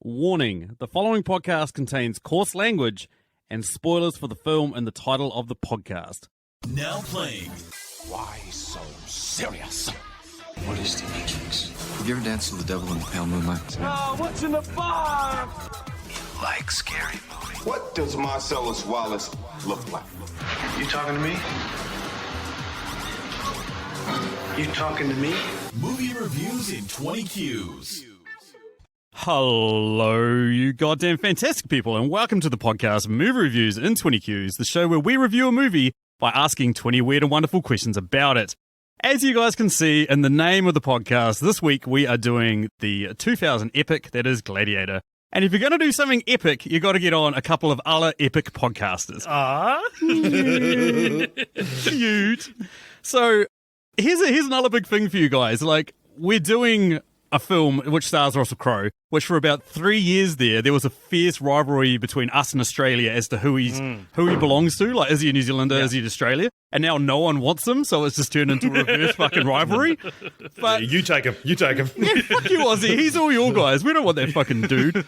Warning, the following podcast contains coarse language and spoilers for the film and the title of the podcast. Now playing. Why so serious? What is the Matrix? Have you ever danced with the devil in the pale moonlight? Oh, what's in the bar? You like scary movies? What does Marcellus Wallace look like? You talking to me? You talking to me? Movie reviews in 20 Qs. Hello, you goddamn fantastic people, and welcome to the podcast Movie Reviews in 20 Qs, the show where we review a movie by asking 20 weird and wonderful questions about it. As you guys can see in the name of the podcast, this week we are doing the 2000 epic that is Gladiator. And if you're going to do something epic, you got to get on a couple of other epic podcasters. Cute. So here's another big thing for you guys. Like, we're doing a film which stars Russell Crowe, which for about 3 years there was a fierce rivalry between us and Australia as to who he belongs to. Like, is he a New Zealander? Yeah. Is he Australia? And now no one wants him, so it's just turned into a reverse fucking rivalry. But yeah, you take him. Yeah, fuck you, Aussie. He's all your guys. We don't want that fucking dude.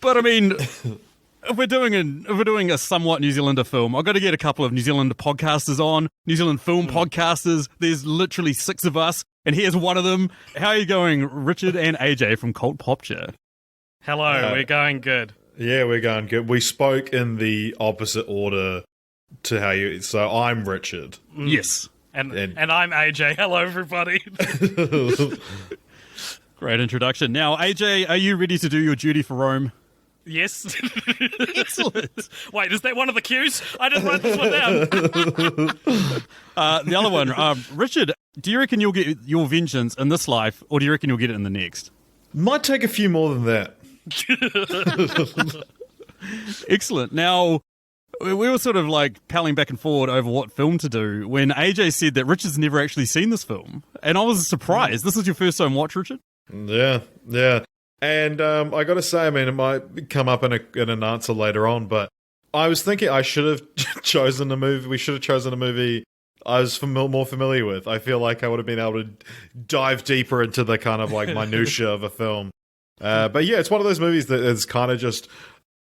But I mean, if we're doing a somewhat New Zealander film, I've got to get a couple of New Zealand podcasters on, New Zealand film podcasters. There's literally 6 of us, and here's one of them. How are you going, Richard and AJ from Cult Popture? Hello, we're going good. Yeah, we're going good. We spoke in the opposite order to how you... So I'm Richard. Yes. And I'm AJ. Hello, everybody. Great introduction. Now, AJ, are you ready to do your duty for Rome? Yes. Excellent. Wait, is that one of the cues? I didn't write this one down. The other one, Richard, do you reckon you'll get your vengeance in this life, or do you reckon you'll get it in the next? Might take a few more than that. Excellent. Now, we were sort of like palling back and forward over what film to do when AJ said that Richard's never actually seen this film. And I was surprised. This is your first time watch, Richard? Yeah. And I got to say, I mean, it might come up in an answer later on, but I was thinking I should have chosen a movie. We should have chosen a movie I was more familiar with. I feel like I would have been able to dive deeper into the kind of like minutia of a film. But yeah, it's one of those movies that has kind of just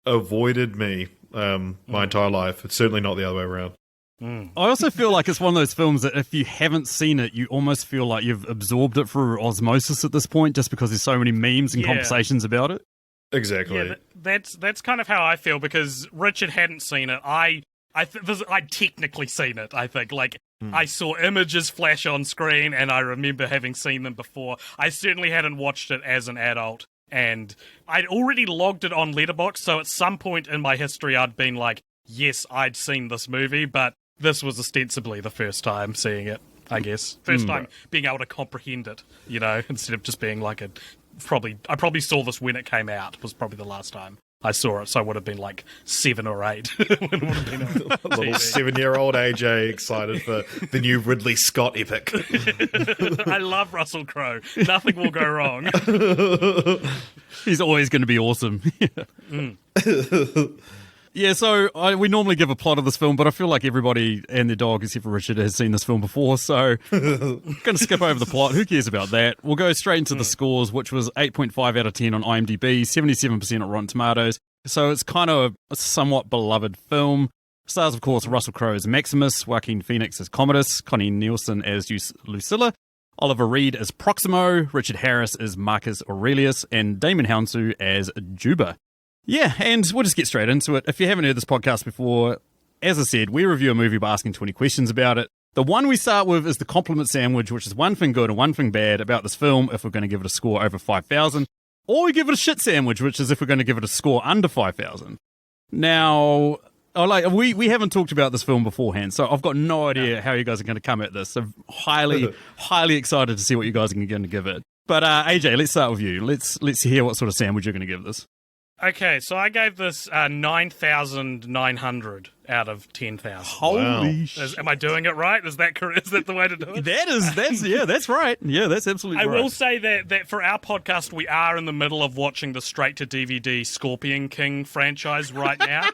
avoided me my entire life. It's certainly not the other way around. I also feel like it's one of those films that if you haven't seen it, you almost feel like you've absorbed it through osmosis at this point, just because there's so many memes and conversations about it. Exactly. Yeah, that's kind of how I feel, because Richard hadn't seen it. I'd technically seen it, I think. Like, I saw images flash on screen, and I remember having seen them before. I certainly hadn't watched it as an adult, and I'd already logged it on Letterboxd, so at some point in my history I'd been like, yes, I'd seen this movie, but this was ostensibly the first time seeing it, I guess. First time being able to comprehend it, you know, instead of just being like I probably saw this when it came out, was probably the last time I saw it, so I would have been like 7 or 8. When it would have been on Little 7-year-old AJ excited for the new Ridley Scott epic. I love Russell Crowe. Nothing will go wrong. He's always going to be awesome. Yeah, so we normally give a plot of this film, but I feel like everybody and their dog, except for Richard, has seen this film before, so I'm going to skip over the plot. Who cares about that? We'll go straight into the scores, which was 8.5 out of 10 on IMDb, 77% at Rotten Tomatoes. So it's kind of a somewhat beloved film. Stars, of course, Russell Crowe as Maximus, Joaquin Phoenix as Commodus, Connie Nielsen as Lucilla, Oliver Reed as Proximo, Richard Harris as Marcus Aurelius, and Damon Hounsou as Juba. Yeah, and we'll just get straight into it. If you haven't heard this podcast before, as I said, we review a movie by asking 20 questions about it. The one we start with is the compliment sandwich, which is one thing good and one thing bad about this film if we're going to give it a score over 5,000. Or we give it a shit sandwich, which is if we're going to give it a score under 5,000. Now, we haven't talked about this film beforehand, so I've got no idea how you guys are going to come at this. So highly excited to see what you guys are going to give it. But AJ, let's start with you. Let's hear what sort of sandwich you're going to give this. Okay, so I gave this 9,900 out of 10,000. Holy shit. Am I doing it right? Is that correct? Is that the way to do it? That's right. Yeah, that's absolutely right. I will say that for our podcast, we are in the middle of watching the straight-to-DVD Scorpion King franchise right now,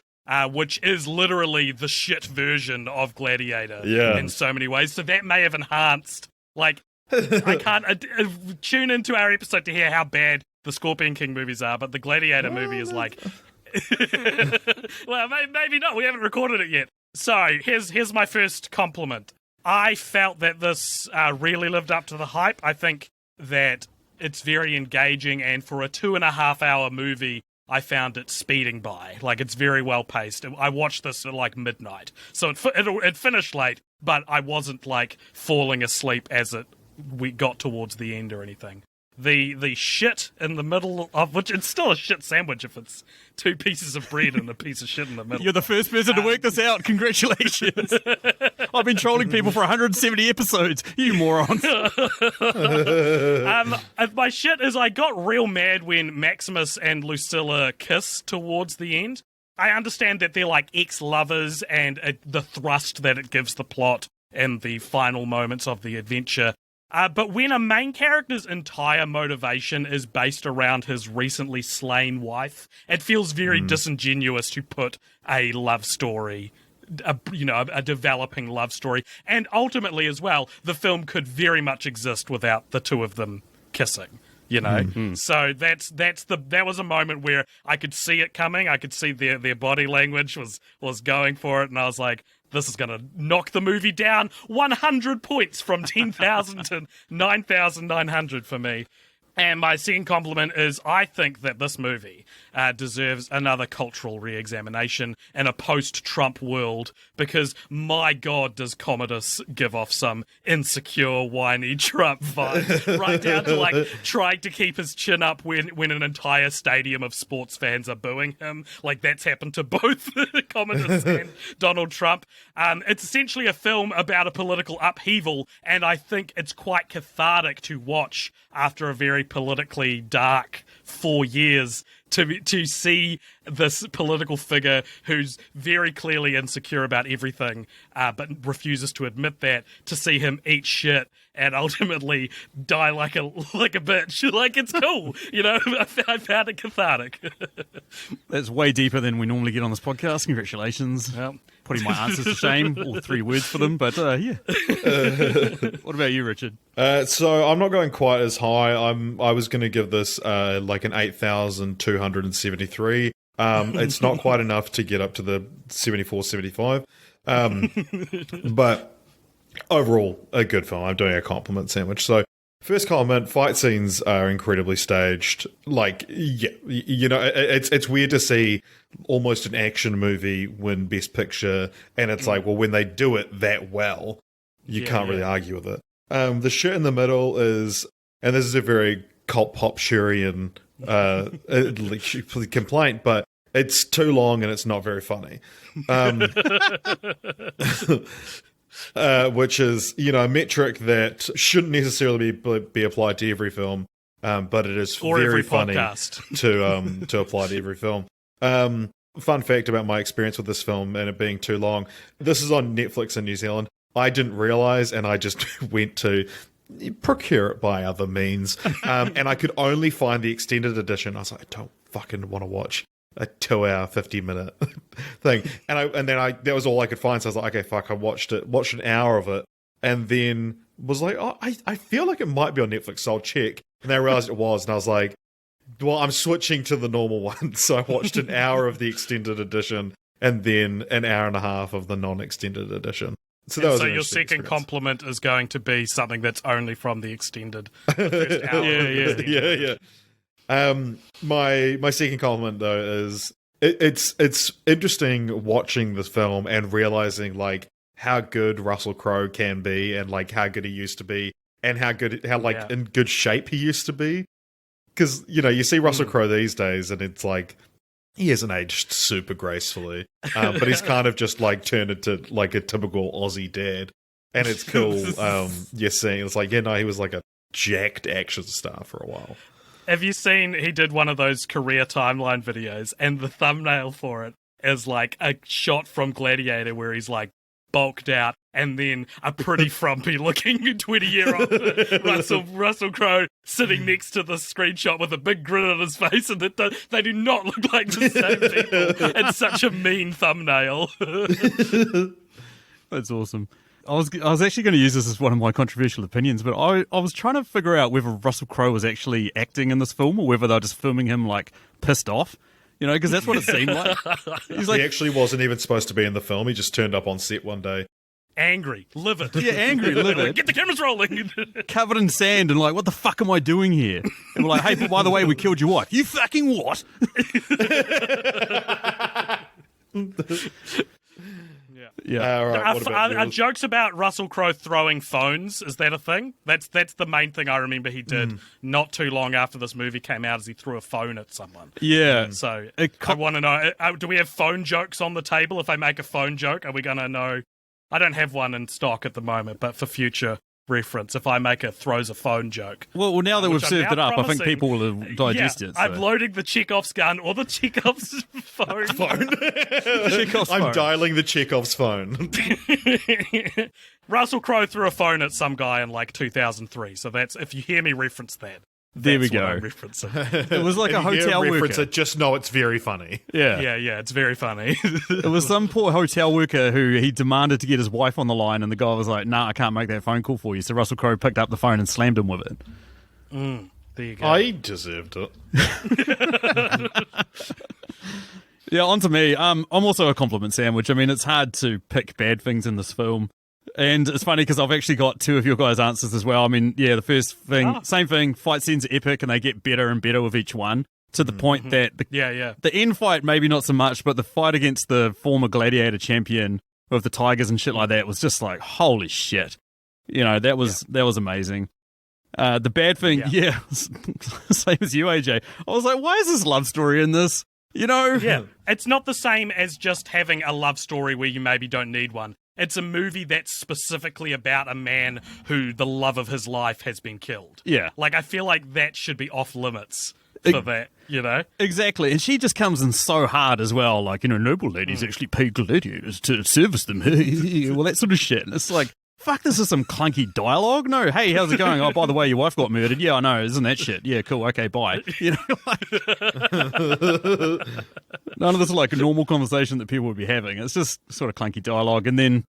which is literally the shit version of Gladiator in so many ways. So that may have enhanced, like, I can't tune into our episode to hear how bad the Scorpion King movies are, but the Gladiator movie is like... Well, maybe not. We haven't recorded it yet. So, here's my first compliment. I felt that this really lived up to the hype. I think that it's very engaging, and for a 2.5-hour movie, I found it speeding by. Like, it's very well paced. I watched this at like midnight, so it finished late, but I wasn't like falling asleep as we got towards the end or anything. The shit in the middle of which it's still a shit sandwich if it's 2 pieces of bread and a piece of shit in the middle. You're the first person to work this out. Congratulations. I've been trolling people for 170 episodes. You morons. My shit is I got real mad when Maximus and Lucilla kiss towards the end. I understand that they're like ex-lovers and the thrust that it gives the plot and the final moments of the adventure. But when a main character's entire motivation is based around his recently slain wife, it feels very disingenuous to put a love story, a developing love story. And ultimately as well, the film could very much exist without the two of them kissing. So that was a moment where I could see it coming. I could see their body language was going for it, and I was like, this is going to knock the movie down 100 points from 10,000 to 9,900 for me. And my second compliment is I think that this movie deserves another cultural re-examination in a post-Trump world, because my God, does Commodus give off some insecure, whiny Trump vibe, right down to like trying to keep his chin up when an entire stadium of sports fans are booing him. Like, that's happened to both Commodus and Donald Trump. It's essentially a film about a political upheaval, and I think it's quite cathartic to watch after a very politically dark 4 years to see this political figure who's very clearly insecure about everything, but refuses to admit that, to see him eat shit and ultimately die like a bitch. Like, it's cool. I found it cathartic. That's way deeper than we normally get on this podcast. Congratulations. Yep. Putting my answers to shame, all 3 words for them, but yeah. What about you, Richard? So I'm not going quite as high. I was going to give this like an 8,273. It's not quite enough to get up to the 74, 75. But overall, a good film. I'm doing a compliment sandwich. So first compliment, fight scenes are incredibly staged. Like, yeah, it's weird to see almost an action movie win Best Picture, and it's like, well, when they do it that well, you can't really argue with it. The shit in the middle is, and this is a very Cult Popturian complaint, but it's too long and it's not very funny. Which is, a metric that shouldn't necessarily be applied to every film, but it is or very every funny podcast. to apply to every film. Fun fact about my experience with this film and it being too long. This is on Netflix in New Zealand. I didn't realize, and I just went to procure it by other means, and I could only find the extended edition. I was like, I don't fucking want to watch a 2-hour, 50-minute thing. And then that was all I could find. So I was like, okay, fuck, I watched an hour of it, and then was like, oh, I feel like it might be on Netflix, so I'll check. And then I realized it was, and I was like, well, I'm switching to the normal one. So I watched an hour of the extended edition, and then an hour and a half of the non-extended edition. So your second compliment is going to be something that's only from the extended first hour. Yeah. My second compliment though is it's interesting watching this film and realizing like how good Russell Crowe can be, and like how good he used to be, and how in good shape he used to be. Because you see Russell Crowe these days, and it's like he hasn't aged super gracefully, but he's kind of just like turned into like a typical Aussie dad, and it's cool. You're seeing it's like he was like a jacked action star for a while. Have you seen he did one of those career timeline videos, and the thumbnail for it is like a shot from Gladiator where he's like bulked out, and then a pretty frumpy looking 20-year-old Russell Crowe sitting next to the screenshot with a big grin on his face, and they do not look like the same people. It's such a mean thumbnail. That's awesome. I was actually going to use this as one of my controversial opinions, but I was trying to figure out whether Russell Crowe was actually acting in this film or whether they're just filming him like pissed off. You know, because that's what it seemed like. He's like, he actually wasn't even supposed to be in the film. He just turned up on set one day. Angry, livid. Yeah, angry, livid. Get the cameras rolling. Covered in sand and like, what the fuck am I doing here? And we're like, hey, but by the way, we killed your wife. You fucking what? Yeah. All right, what about are yours? jokes about Russell Crowe throwing phones, is that a thing? That's the main thing I remember he did not too long after this movie came out, is he threw a phone at someone. Yeah. So I want to know, do we have phone jokes on the table? If I make a phone joke, are we going to know? I don't have one in stock at the moment, but for future reference, if I make a throws a phone joke. Well, now that we've which I'm served now it up, I think promising- people will digest it. So. I'm loading the Chekhov's gun or the Chekhov's phone. Chekhov's I'm phone. dialing the Chekhov's phone. Russell Crowe threw a phone at some guy in like 2003. So that's, if you hear me reference that, There we that's what go. I'm referencing. It was like a If you hear hotel reference worker. it, just know it's very funny. Yeah. yeah, it's very funny. It was some poor hotel worker who he demanded to get his wife on the line, and the guy was like, nah, I can't make that phone call for you. So Russell Crowe picked up the phone and slammed him with it. There you go. I deserved it. Yeah, on to me. I'm also a compliment sandwich. I mean, it's hard to pick bad things in this film. And it's funny because I've actually got two of your guys' answers as well. I mean, yeah, the first thing, same thing, fight scenes are epic and they get better and better with each one to the point that the end fight, maybe not so much, but the fight against the former Gladiator champion with the tigers and shit like that was just like, holy shit. You know, that was amazing. The bad thing, same as you, AJ. I was like, why is this love story in this? You know? Yeah, it's not the same as just having a love story where you maybe don't need one. It's a movie that's specifically about a man who the love of his life has been killed. Yeah. Like, I feel like that should be off limits for that, you know? Exactly. And she just comes in so hard as well. Like, you know, noble ladies actually pay gladiators to service them. Well, that sort of shit. And it's like, fuck, this is some clunky dialogue. No, hey, how's it going? Oh, by the way, your wife got murdered. Yeah, I know. Isn't that shit? Yeah, cool. Okay, bye. You know, like, none of this is like a normal conversation that people would be having. It's just sort of clunky dialogue. And then,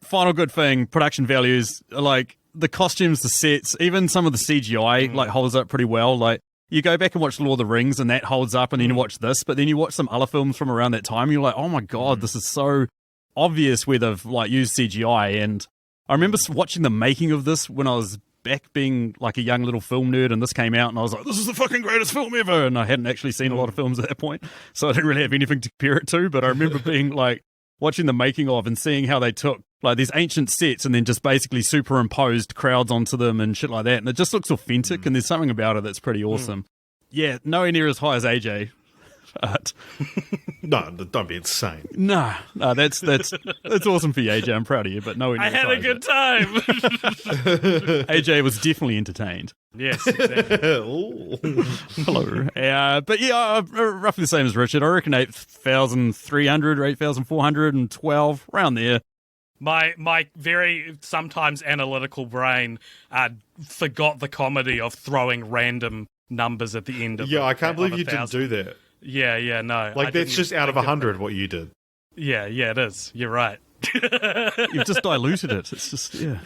final good thing, production values, like the costumes, the sets, even some of the CGI, like holds up pretty well. Like, you go back and watch Lord of the Rings and that holds up, and then you watch this, but then you watch some other films from around that time, and you're like, oh my God, this is so obvious where they've like used CGI. And I remember watching the making of this when I was back being like a young little film nerd, and this came out and I was like, this is the fucking greatest film ever. And I hadn't actually seen a lot of films at that point, so I didn't really have anything to compare it to. But I remember being like, watching the making of and seeing how they took like these ancient sets and then just basically superimposed crowds onto them and shit like that. And it just looks authentic, and there's something about it that's pretty awesome. Yeah, nowhere near as high as AJ. But No, don't be insane. no, that's awesome for you, AJ. I'm proud of you, but nowhere near I as had high a as good that. time. AJ was definitely entertained. Yes, exactly. Hello. But yeah, roughly the same as Richard. I reckon 8,300 or 8,412, around there. My very sometimes analytical brain forgot the comedy of throwing random numbers at the end of Yeah, I can't believe you didn't 1,000. do that. Yeah, no. Like, that's just out of 100 what you did. Yeah, it is. You're right. You've just diluted it. It's just, Yeah.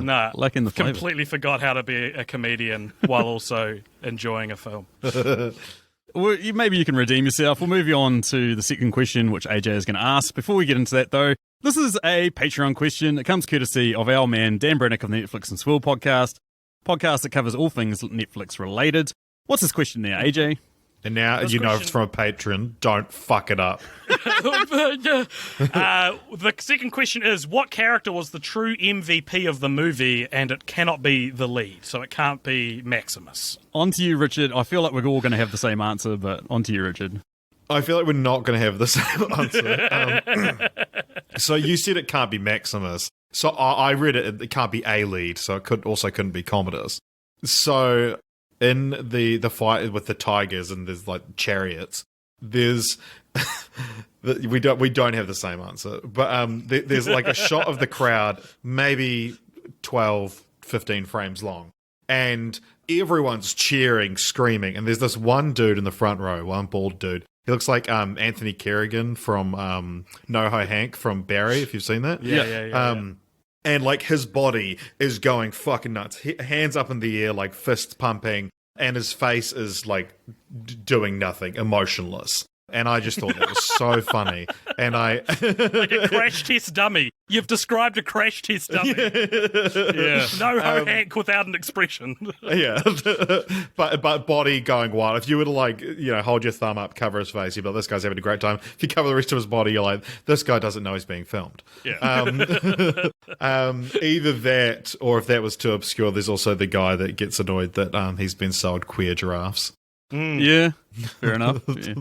No. lacking the flavour. Completely forgot how to be a comedian while also enjoying a film. Well, maybe you can redeem yourself. We'll move you on to the second question, which AJ is going to ask. Before we get into that, though, this is a Patreon question. It comes courtesy of our man, Dan Brennick of the Netflix and Swill podcast that covers all things Netflix related. What's his question there, AJ? And now you know it's from a patron. Don't fuck it up. The second question is, what character was the true MVP of the movie? And it cannot be the lead, so it can't be Maximus. On to you, Richard. I feel like we're all going to have the same answer, but on to you, Richard. I feel like we're not going to have the same answer. So you said it can't be Maximus. So I read it. It can't be a lead. So it couldn't be Commodus. So in the fight with the tigers and there's like chariots, there's we don't have the same answer. But there's like a shot of the crowd, maybe 12, 15 frames long, and everyone's cheering, screaming, and there's this one dude in the front row, one bald dude. He looks like Anthony Kerrigan from NoHo Hank from Barry, if you've seen that. Yeah. and like his body is going fucking nuts. Hands up in the air, like fists pumping, and his face is like doing nothing, emotionless. And I just thought that was so funny. And I like a crash test dummy. You've described a crash test dummy. Yeah. No Hank without an expression. Yeah, but body going wild. If you were to like, hold your thumb up, cover his face, you'd be like, this guy's having a great time. If you cover the rest of his body, you're like, this guy doesn't know he's being filmed. Yeah. Either that, or if that was too obscure, there's also the guy that gets annoyed that he's been sold queer giraffes. Yeah, fair enough. Yeah.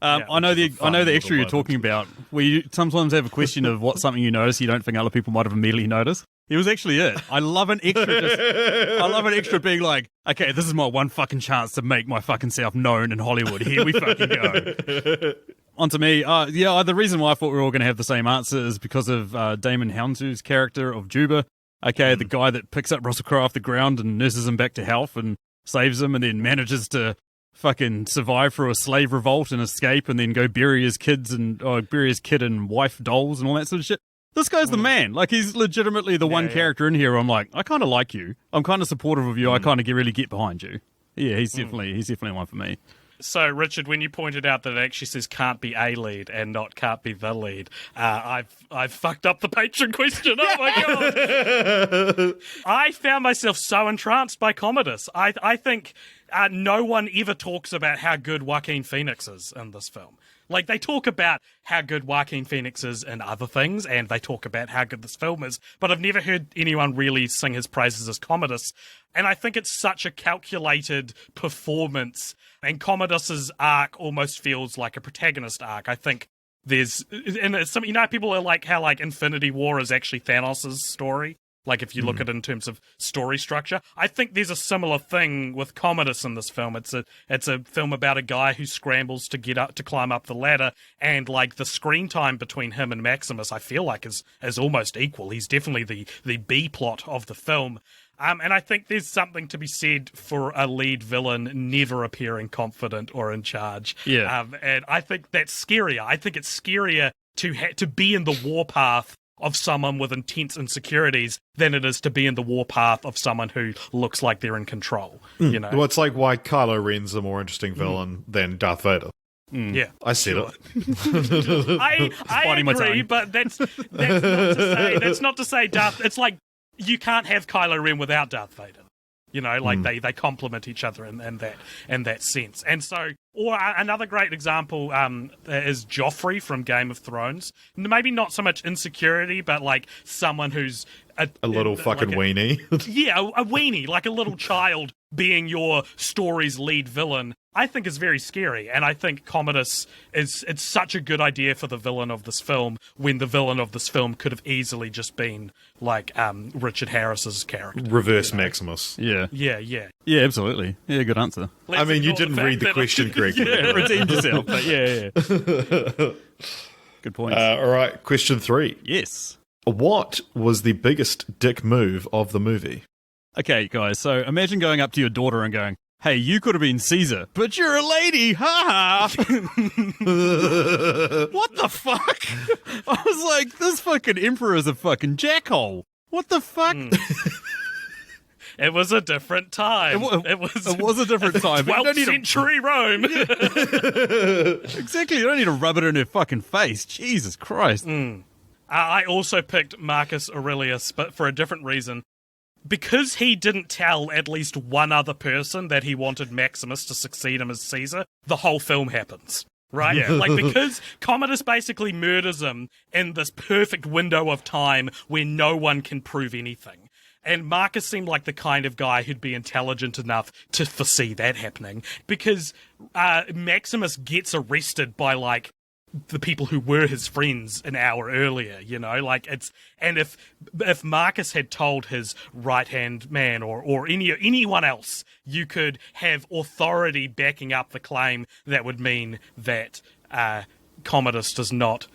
I know the extra you're talking about, where you sometimes have a question of what's something you notice you don't think other people might have immediately noticed. It was actually it. I love an extra being like, okay, this is my one fucking chance to make my fucking self known in Hollywood. Here we fucking go. On to me. The reason why I thought we were all going to have the same answer is because of Damon Houndsou's character of Juba. Okay, the guy that picks up Russell Crowe off the ground and nurses him back to health and saves him and then manages to fucking survive through a slave revolt and escape and then go bury his kid and wife dolls and all that sort of shit. This guy's the man. Like, he's legitimately the one character in here where I'm like, I kind of like you. I'm kind of supportive of you. I kind of really get behind you. Yeah, he's definitely one for me. So, Richard, when you pointed out that it actually says can't be a lead and not can't be the lead, I've fucked up the patron question. Oh my god! I found myself so entranced by Commodus. I think no one ever talks about how good Joaquin Phoenix is in this film. Like, they talk about how good Joaquin Phoenix is in other things, and they talk about how good this film is, but I've never heard anyone really sing his praises as Commodus. And I think it's such a calculated performance, and Commodus's arc almost feels like a protagonist arc. I think there's, and some, people are like how like Infinity War is actually Thanos' story. Like, if you look at it in terms of story structure, I think there's a similar thing with Commodus in this film. It's a film about a guy who scrambles to climb up the ladder, and like the screen time between him and Maximus, I feel like is almost equal. He's definitely the B plot of the film. And I think there's something to be said for a lead villain never appearing confident or in charge. Yeah. And I think that's scarier. I think it's scarier to be in the warpath of someone with intense insecurities than it is to be in the warpath of someone who looks like they're in control. Well, it's like why Kylo Ren's a more interesting villain than Darth Vader. Yeah, I said it. I agree, but that's not to say Darth. It's like you can't have Kylo Ren without Darth Vader. They complement each other in that sense. And so, or another great example is Joffrey from Game of Thrones. Maybe not so much insecurity, but like someone who's a little fucking weenie. Yeah, a weenie, like a little child being your story's lead villain, I think is very scary. And I think Commodus it's such a good idea for the villain of this film, when the villain of this film could have easily just been like Richard Harris's character. Reverse Maximus. Yeah. Yeah, absolutely. Yeah, good answer. I mean, you didn't read the question correctly. Yeah, redeemed yourself, but yeah. Good point. All right, question 3. Yes. What was the biggest dick move of the movie? Okay, guys, so imagine going up to your daughter and going, hey, you could have been Caesar, but you're a lady, ha ha! What the fuck? I was like, this fucking emperor is a fucking jackhole. What the fuck? It was a different time. It was a different time. 12th century Rome. Exactly, you don't need to rub it in her fucking face. Jesus Christ. I also picked Marcus Aurelius, but for a different reason. Because he didn't tell at least one other person that he wanted Maximus to succeed him as Caesar, the whole film happens. Right? Yeah. Like, because Commodus basically murders him in this perfect window of time where no one can prove anything. And Marcus seemed like the kind of guy who'd be intelligent enough to foresee that happening. Because Maximus gets arrested by, like, the people who were his friends an hour earlier, and if Marcus had told his right-hand man or anyone else, you could have authority backing up the claim that would mean that Commodus does not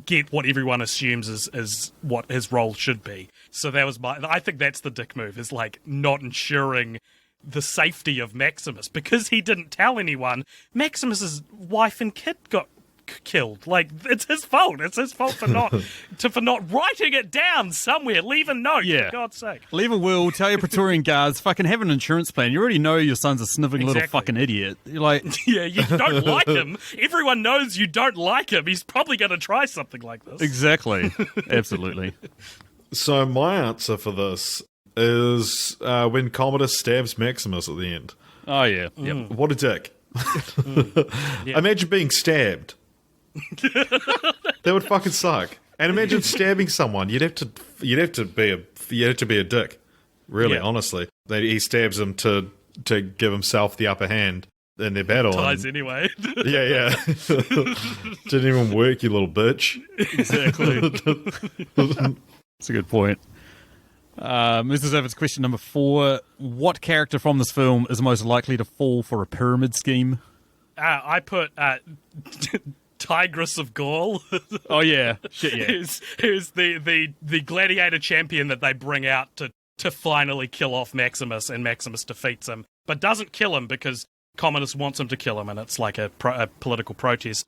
get what everyone assumes is what his role should be. So that was I think that's the dick move, is like not ensuring the safety of Maximus, because he didn't tell anyone. Maximus's wife and kid got killed. Like, it's his fault. It's his fault for not writing it down somewhere. Leave a note, for God's sake. Leave a will, tell your Praetorian guards, fucking have an insurance plan. You already know your son's a sniveling little fucking idiot. You're like... Yeah, you don't like him. Everyone knows you don't like him. He's probably going to try something like this. Exactly. Absolutely. So my answer for this is when Commodus stabs Maximus at the end. Oh, yeah. Yep. What a dick. Yeah. Imagine being stabbed. That would fucking suck. And imagine stabbing someone. You'd have to be a dick. Really, honestly. He stabs him to give himself the upper hand in their battle. Ties anyway. Yeah. Didn't even work, you little bitch. Exactly. That's a good point. Mrs. Evans, question number 4. What character from this film is most likely to fall for a pyramid scheme? I put Tigress of Gaul. Oh, yeah. Shit, yeah. Who's the gladiator champion that they bring out to finally kill off Maximus, and Maximus defeats him, but doesn't kill him because Commodus wants him to kill him, and it's like a political protest.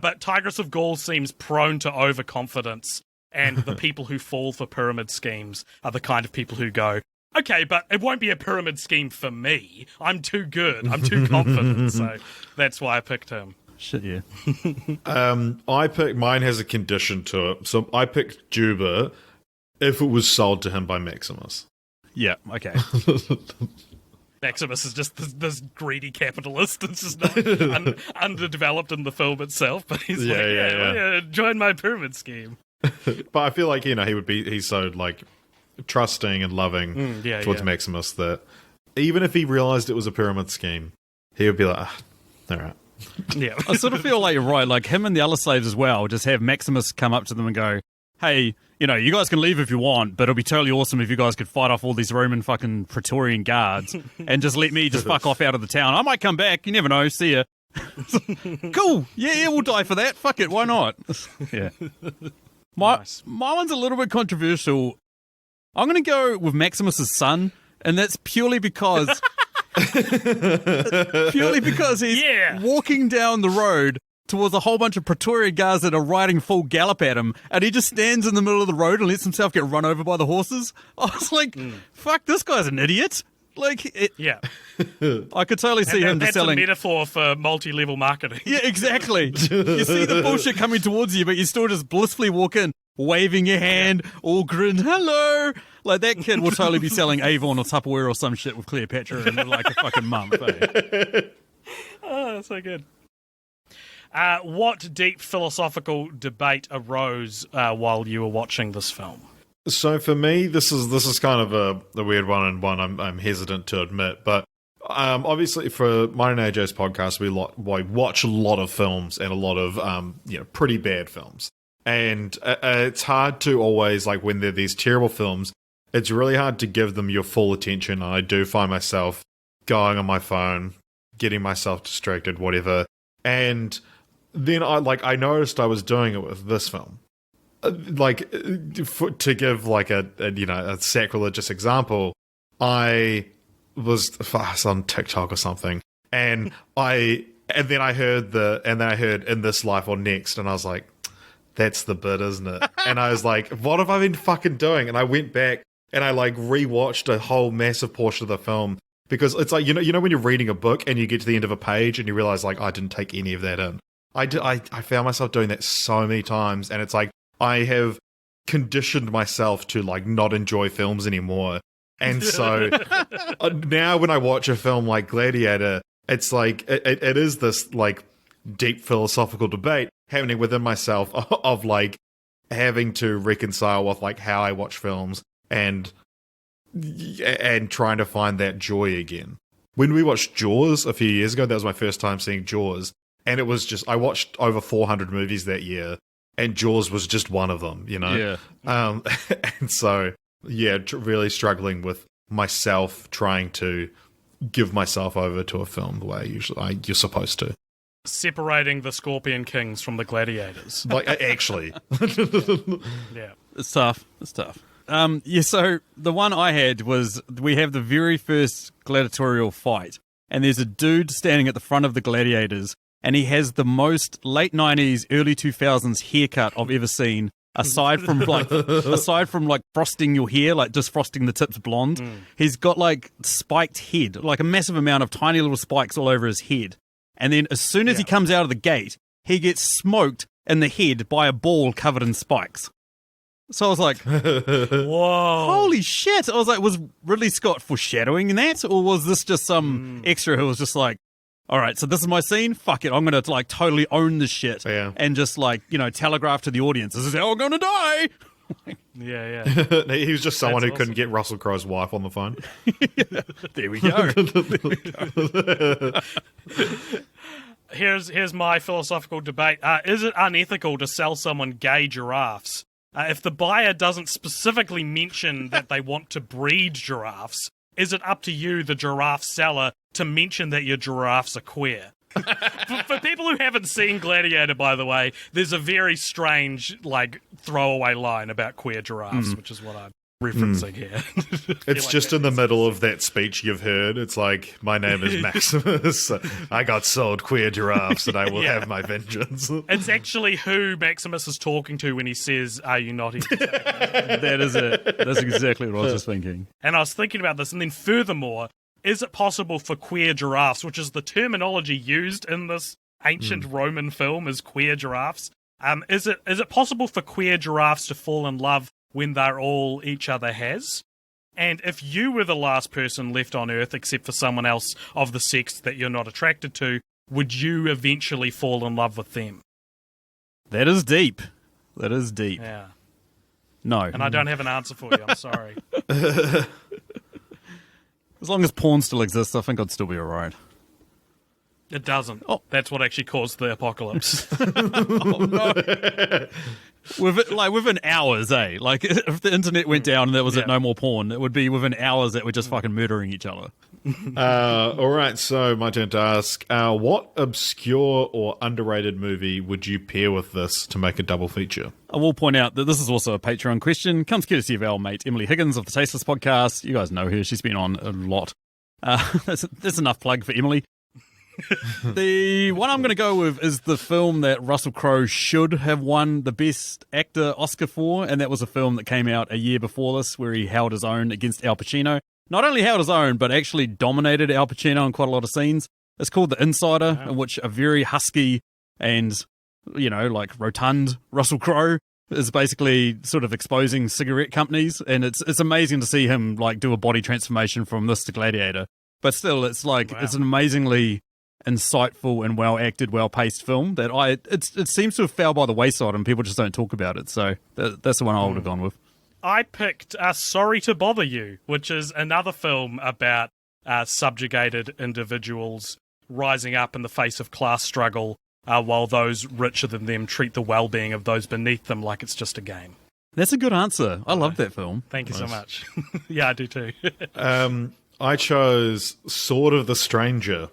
But Tigress of Gaul seems prone to overconfidence, and the people who fall for pyramid schemes are the kind of people who go, okay, but it won't be a pyramid scheme for me. I'm too good. I'm too confident. So that's why I picked him. Shit, yeah. Mine has a condition to it. So I picked Juba if it was sold to him by Maximus. Yeah, okay. Maximus is just this greedy capitalist. It's just not underdeveloped in the film itself, but he's join my pyramid scheme. But I feel like, he's so like trusting and loving towards Maximus that even if he realized it was a pyramid scheme, he would be like, all right. Yeah. I sort of feel like you're right. Like him and the other slaves as well, just have Maximus come up to them and go, hey, you guys can leave if you want, but it'll be totally awesome if you guys could fight off all these Roman fucking Praetorian guards and just let me just fuck off out of the town. I might come back. You never know. See ya. Cool. Yeah, we'll die for that. Fuck it. Why not? Yeah. My one's a little bit controversial. I'm going to go with Maximus's son, and that's purely because he's walking down the road towards a whole bunch of Praetorian guards that are riding full gallop at him, and he just stands in the middle of the road and lets himself get run over by the horses. I was like, fuck, this guy's an idiot. Like, I could totally see him just selling. That's a metaphor for multi-level marketing. Yeah, exactly. You see the bullshit coming towards you, but you still just blissfully walk in, waving your hand, all grin, hello. Like, that kid will totally be selling Avon or Tupperware or some shit with Cleopatra in like a fucking month. Eh? Oh, that's so good. What deep philosophical debate arose while you were watching this film? So for me, this is kind of a weird one, and one I'm hesitant to admit. But obviously, for mine and AJ's podcast, we watch a lot of films and a lot of pretty bad films, and it's hard to always, like, when they're these terrible films, it's really hard to give them your full attention. I do find myself going on my phone, getting myself distracted, whatever, and then I noticed I was doing it with this film. To give like a sacrilegious example, I was on TikTok or something, and then I heard In This Life or Next, and I was like, that's the bit, isn't it? And I was like, what have I been fucking doing? And I went back and I like rewatched a whole massive portion of the film, because it's like, when you're reading a book and you get to the end of a page and you realize, like, I didn't take any of that in. I found myself doing that so many times, and it's like, I have conditioned myself to, like, not enjoy films anymore. And so now when I watch a film like Gladiator, it's like, it is this, like, deep philosophical debate happening within myself of, like, having to reconcile with, like, how I watch films and trying to find that joy again. When we watched Jaws a few years ago, that was my first time seeing Jaws. And it was just, I watched over 400 movies that year, and Jaws was just one of them, Yeah. And so, really struggling with myself trying to give myself over to a film the way you're supposed to. Separating the Scorpion Kings from the Gladiators. Like, actually. Yeah. It's tough. So the one I had was, we have the very first gladiatorial fight, and there's a dude standing at the front of the gladiators and he has the most late 90s, early 2000s haircut I've ever seen. Aside from like frosting your hair, like just frosting the tips blonde, he's got like spiked head, like a massive amount of tiny little spikes all over his head. And then as soon as he comes out of the gate, he gets smoked in the head by a ball covered in spikes. So I was like, Whoa. holy shit. I was like, was Ridley Scott foreshadowing that? Or was this just some extra who was just like, all right, so this is my scene. Fuck it. I'm going to like totally own this shit and just like, telegraph to the audience. This is how I'm going to die. Yeah. He was just someone That's who couldn't get Russell Crowe's wife on the phone. There we go. Here's my philosophical debate. Is it unethical to sell someone gay giraffes? If the buyer doesn't specifically mention that they want to breed giraffes, is it up to you, the giraffe seller, to mention that your giraffes are queer? For people who haven't seen Gladiator, by the way, there's a very strange, like, throwaway line about queer giraffes, which is what I'm referencing here. It's just in the middle of that speech you've heard. It's like, my name is Maximus. I got sold queer giraffes and I will have my vengeance. It's actually who Maximus is talking to when he says, "Are you not entertained?" That is it. That's exactly what I was just thinking. And I was thinking about this, and then furthermore, is it possible for queer giraffes, which is the terminology used in this ancient Roman film as queer giraffes, is it possible for queer giraffes to fall in love when they're all each other has? And if you were the last person left on Earth except for someone else of the sex that you're not attracted to, would you eventually fall in love with them? That is deep. Yeah. No. And I don't have an answer for you, I'm sorry. As long as porn still exists, I think I'd still be alright. It doesn't. Oh. That's what actually caused the apocalypse. Oh, no. Within hours, eh? Like, if the internet went down and there was no more porn, it would be within hours that we're just fucking murdering each other. All right, so my turn to ask, what obscure or underrated movie would you pair with this to make a double feature? I will point out that this is also a Patreon question. Comes courtesy of our mate Emily Higgins of the Tasteless Podcast. You guys know her. She's been on a lot. That's enough plug for Emily. The one I'm going to go with is the film that Russell Crowe should have won the Best Actor Oscar for, and that was a film that came out a year before this, where he held his own against Al Pacino. Not only held his own, but actually dominated Al Pacino in quite a lot of scenes. It's called The Insider, in which a very husky and, like rotund Russell Crowe is basically sort of exposing cigarette companies, and it's amazing to see him like do a body transformation from this to Gladiator. But still, it's like it's an amazingly insightful and well acted, well paced film that it seems to have fell by the wayside and people just don't talk about it. So that's the one I would have gone with. I picked Sorry to Bother You, which is another film about subjugated individuals rising up in the face of class struggle, while those richer than them treat the well-being of those beneath them like it's just a game. That's a good answer. I love that film. Thank you so much. Yeah, I do too. I chose Sword of the Stranger,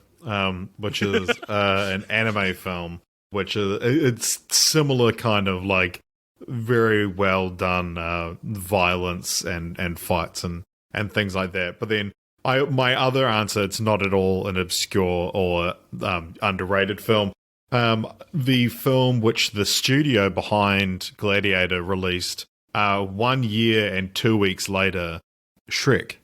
which is an anime film, which is it's similar kind of like very well done violence and fights and things like that. But then my other answer, it's not at all an obscure or underrated film. The film which the studio behind Gladiator released 1 year and 2 weeks later, Shrek.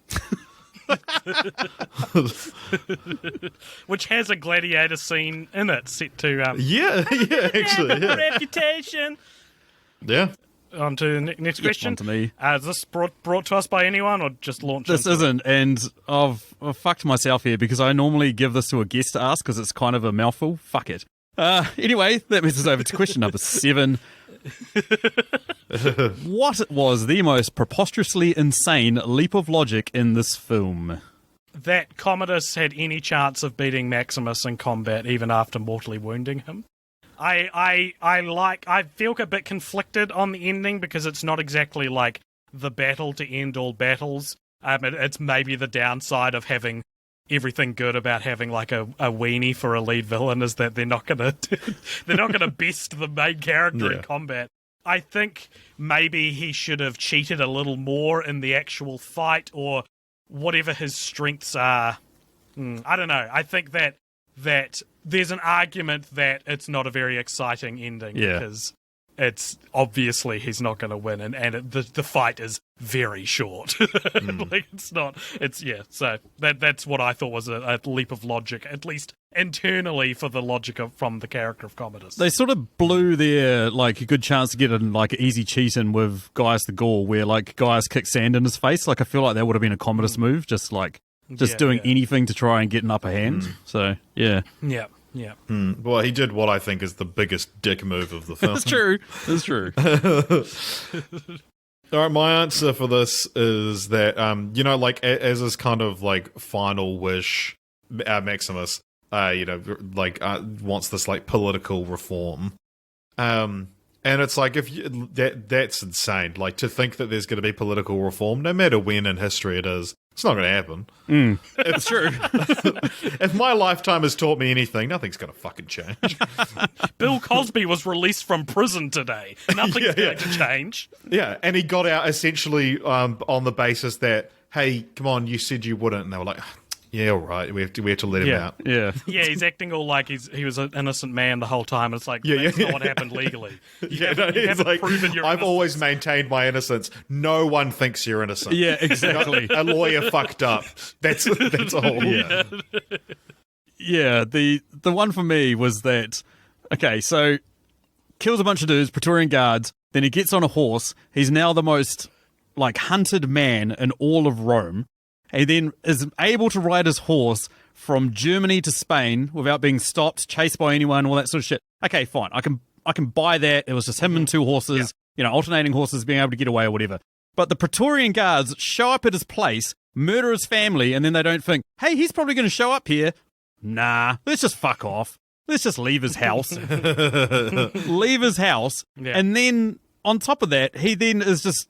Which has a gladiator scene in it set to actually reputation. Yeah. On to the next question. On to me. Is this brought to us by anyone or just launched? This isn't, and I've fucked myself here because I normally give this to a guest to ask because it's kind of a mouthful. Fuck it. Anyway, that moves us over to question number 7. What was the most preposterously insane leap of logic in this film? That Commodus had any chance of beating Maximus in combat even after mortally wounding him. I feel a bit conflicted on the ending because it's not exactly like the battle to end all battles. It's maybe the downside of having everything good about having like a weenie for a lead villain is that they're not gonna best the main character in combat. I think maybe he should have cheated a little more in the actual fight or whatever his strengths are. I don't know. I think that that there's an argument that it's not a very exciting ending Yeah. because it's obviously he's not going to win, and the fight is very short. Like so that's what I thought was a leap of logic, at least internally, for the logic from the character of Commodus. They sort of blew their, like, a good chance to get an, like, easy cheat in with Gaius the Gaul, where, like, Gaius kicked sand in his face. Like, I feel like that would have been a Commodus move, just doing anything to try and get an upper hand. So, yeah. Yeah. Yeah. Well, he did what I think is the biggest dick move of the film. That's true. That's true. All right, my answer for this is that, like, as his kind of, like, final wish, Maximus, wants this, like, political reform. And it's like, that's insane. Like, to think that there's going to be political reform, no matter when in history it is, it's not going to happen. It's true. If my lifetime has taught me anything, nothing's going to fucking change. Bill Cosby was released from prison today. Nothing's going to change. Yeah, and he got out essentially on the basis that, hey, come on, you said you wouldn't. And they were like, yeah, all right, we have to let him out. Yeah. Yeah, he's acting all like he was an innocent man the whole time. It's like, that's not what happened legally. You haven't like, proven your I've innocence. always maintained my innocence. No one thinks you're innocent. Yeah, exactly. A lawyer fucked up. That's all. Yeah. Yeah, the one for me was that, okay, so kills a bunch of dudes, Praetorian guards, then he gets on a horse. He's now the most, like, hunted man in all of Rome. He then is able to ride his horse from Germany to Spain without being stopped, chased by anyone, all that sort of shit. Okay, fine. I can buy that. It was just him and two horses, alternating horses, being able to get away or whatever. But the Praetorian guards show up at his place, murder his family, and then they don't think, hey, he's probably going to show up here. Nah, let's just fuck off. Let's just leave his house. Leave his house. Yeah. And then on top of that, he then is just,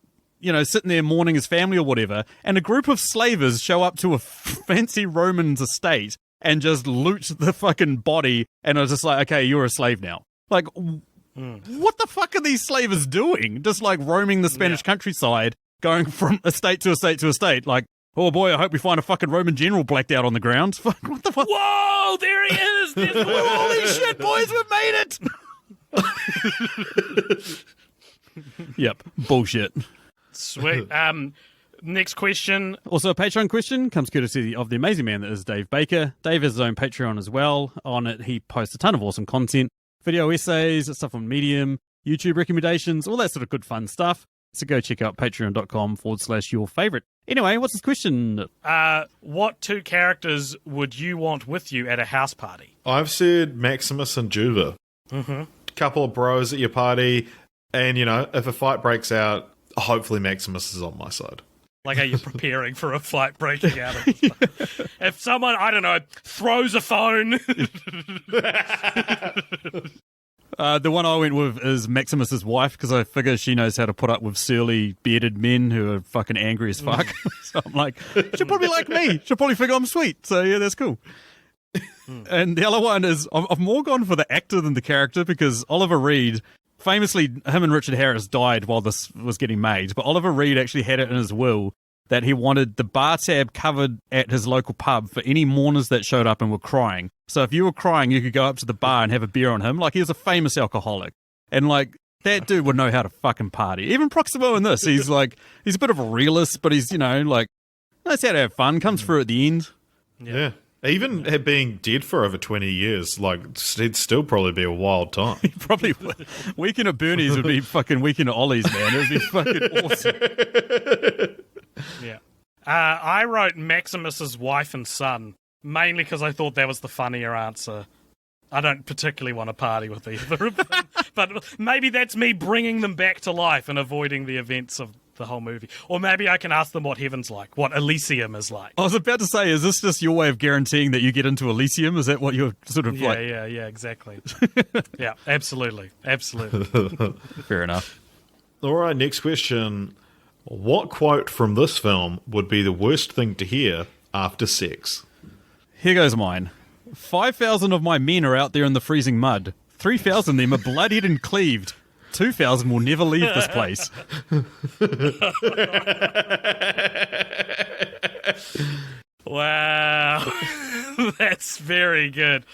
sitting there mourning his family or whatever, and a group of slavers show up to a fancy Roman's estate and just loot the fucking body, and are just like, okay, you're a slave now. Like, what the fuck are these slavers doing? Just, like, roaming the Spanish countryside, going from estate to estate to estate, like, oh boy, I hope we find a fucking Roman general blacked out on the ground. Fuck, what the fuck? Whoa, there he is! Holy shit, boys, we've made it! Yep, bullshit. Sweet. Next question. Also, a Patreon question comes courtesy of the amazing man that is Dave Baker. Dave has his own Patreon as well. On it, he posts a ton of awesome content, video essays, stuff on Medium, YouTube recommendations, all that sort of good fun stuff. So go check out patreon.com/your favorite. Anyway, what's this question? What two characters would you want with you at a house party? I've said Maximus and Juba. Mm-hmm. Couple of bros at your party, and, if a fight breaks out, hopefully Maximus is on my side. Like, are you preparing for a fight breaking out? If someone, I don't know, throws a phone. The one I went with is Maximus's wife, because I figure she knows how to put up with surly, bearded men who are fucking angry as fuck. So I'm like, she'll probably like me. She'll probably think I'm sweet. So yeah, that's cool. And the other one is, I've more gone for the actor than the character, because Oliver Reed, famously, him and Richard Harris died while this was getting made, but Oliver Reed actually had it in his will that he wanted the bar tab covered at his local pub for any mourners that showed up and were crying. So if you were crying, you could go up to the bar and have a beer on him. Like, he was a famous alcoholic. And, like, that dude would know how to fucking party. Even Proximo in this, he's a bit of a realist, but he's, knows how to have fun, comes through at the end. Yeah. Even being dead for over 20 years, like, it'd still probably be a wild time. He probably would. Weekend at Bernie's would be fucking Weekend at Ollie's, man. It would be fucking awesome. Yeah. I wrote Maximus's wife and son, mainly because I thought that was the funnier answer. I don't particularly want to party with either of them, but maybe that's me bringing them back to life and avoiding the events of the whole movie. Or maybe I can ask them what heaven's like, what Elysium is like. I was about to say, is this just your way of guaranteeing that you get into Elysium? Is that what you're sort of like? Yeah, exactly. Yeah, absolutely. Fair enough. All right, next question. What quote from this film would be the worst thing to hear after sex? Here goes mine. 5,000 of my men are out there in the freezing mud. 3,000 of them are bloodied and cleaved. 2,000 will never leave this place. Wow. That's very good.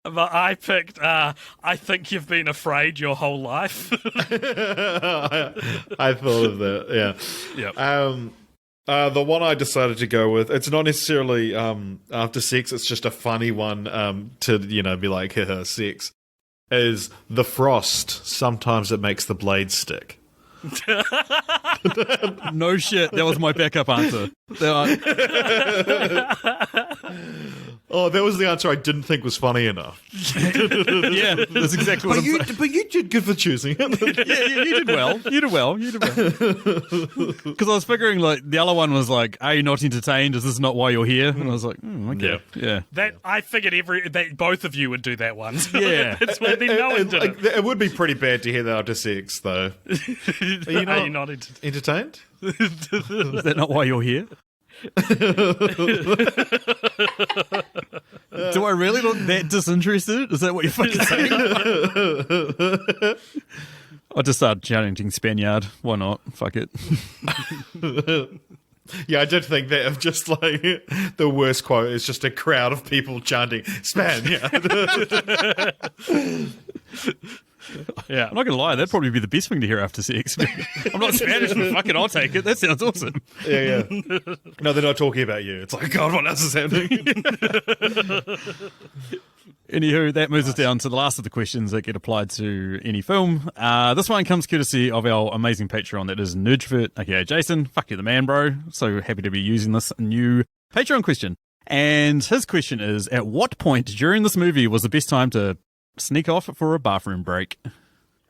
But I picked, I think you've been afraid your whole life. I thought of that, yeah. Yep. The one I decided to go with, it's not necessarily after sex, it's just a funny one to, be like, sex, is the frost. Sometimes it makes the blade stick. No shit. That was my backup answer. Oh, that was the answer I didn't think was funny enough. Yeah, that's exactly what I'm saying. But you did good for choosing it. Yeah, you did well. You did well. Because I was figuring, like, the other one was like, are you not entertained? Is this not why you're here? And I was like, okay. Yeah. That I figured that both of you would do that one. So Yeah. That's why no one did it. It would be pretty bad to hear that after sex, though. Are you not entertained? Is that not why you're here? Do I really look that disinterested? Is that what you're fucking saying? I just started chanting Spaniard. Why not? Fuck it. Yeah, I did think that of just like the worst quote is just a crowd of people chanting Spaniard. Yeah, I'm not gonna lie, that'd probably be the best thing to hear after sex. I'm not Spanish, but fucking I'll take it. That sounds awesome. Yeah. No, they're not talking about you. It's like, God, what else is happening? Anywho, that moves us down to the last of the questions that get applied to any film. This one comes courtesy of our amazing Patreon, that is Nerdfit, aka Jason. Fuck you, the man, bro. So happy to be using this new Patreon question. And his question is, at what point during this movie was the best time to sneak off for a bathroom break?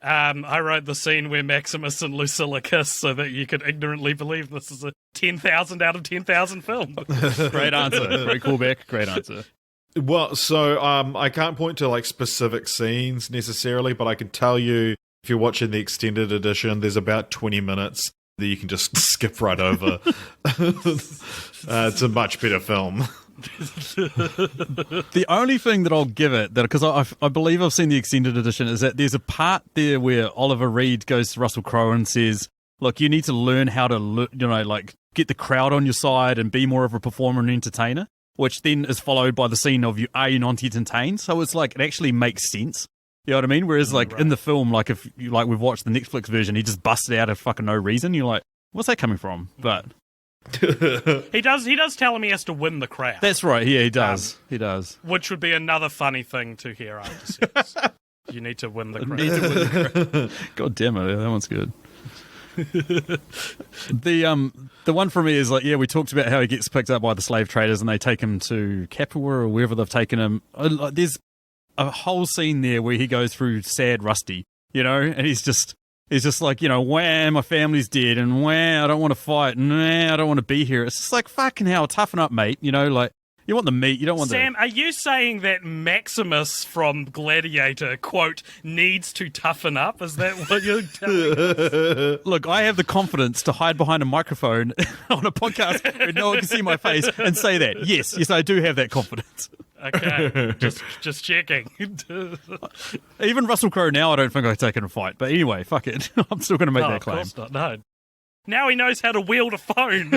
I wrote the scene where Maximus and Lucilla kiss so that you could ignorantly believe this is a 10,000 out of 10,000 film. Great answer. Great callback. Great answer. Well, so I can't point to like specific scenes necessarily, but I can tell you if you're watching the extended edition, there's about 20 minutes that you can just skip right over. It's a much better film. The only thing that I'll give it, that because I believe I've seen the extended edition, is that there's a part there where Oliver Reed goes to Russell Crowe and says, look, you need to learn how to, get the crowd on your side and be more of a performer and entertainer, which then is followed by the scene of are you not entertained? So it's like, it actually makes sense. You know what I mean? Whereas in the film, like if you we've watched the Netflix version, he just busted out of fucking no reason. You're like, what's that coming from? But He does tell him he has to win the crowd. that's right. Yeah, he does. He does. Which would be another funny thing to hear after sex. You need to win the crowd. God damn it, that one's good. The one for me is like, yeah, we talked about how he gets picked up by the slave traders and they take him to Capua or wherever they've taken him. There's a whole scene there where he goes through sad Rusty, and he's just like, wah, my family's dead, and wah, I don't want to fight, and wah, I don't want to be here. It's just like, fucking hell, toughen up, mate. Like, you want the meat, you don't want Sam, are you saying that Maximus from Gladiator, quote, needs to toughen up? Is that what you're telling us? Look, I have the confidence to hide behind a microphone on a podcast where no one can see my face and say that. Yes, I do have that confidence. Okay, just checking. Even Russell Crowe now, I don't think I've taken a fight. But anyway, fuck it. I'm still going to make that claim. Of course not, no. Now he knows how to wield a phone.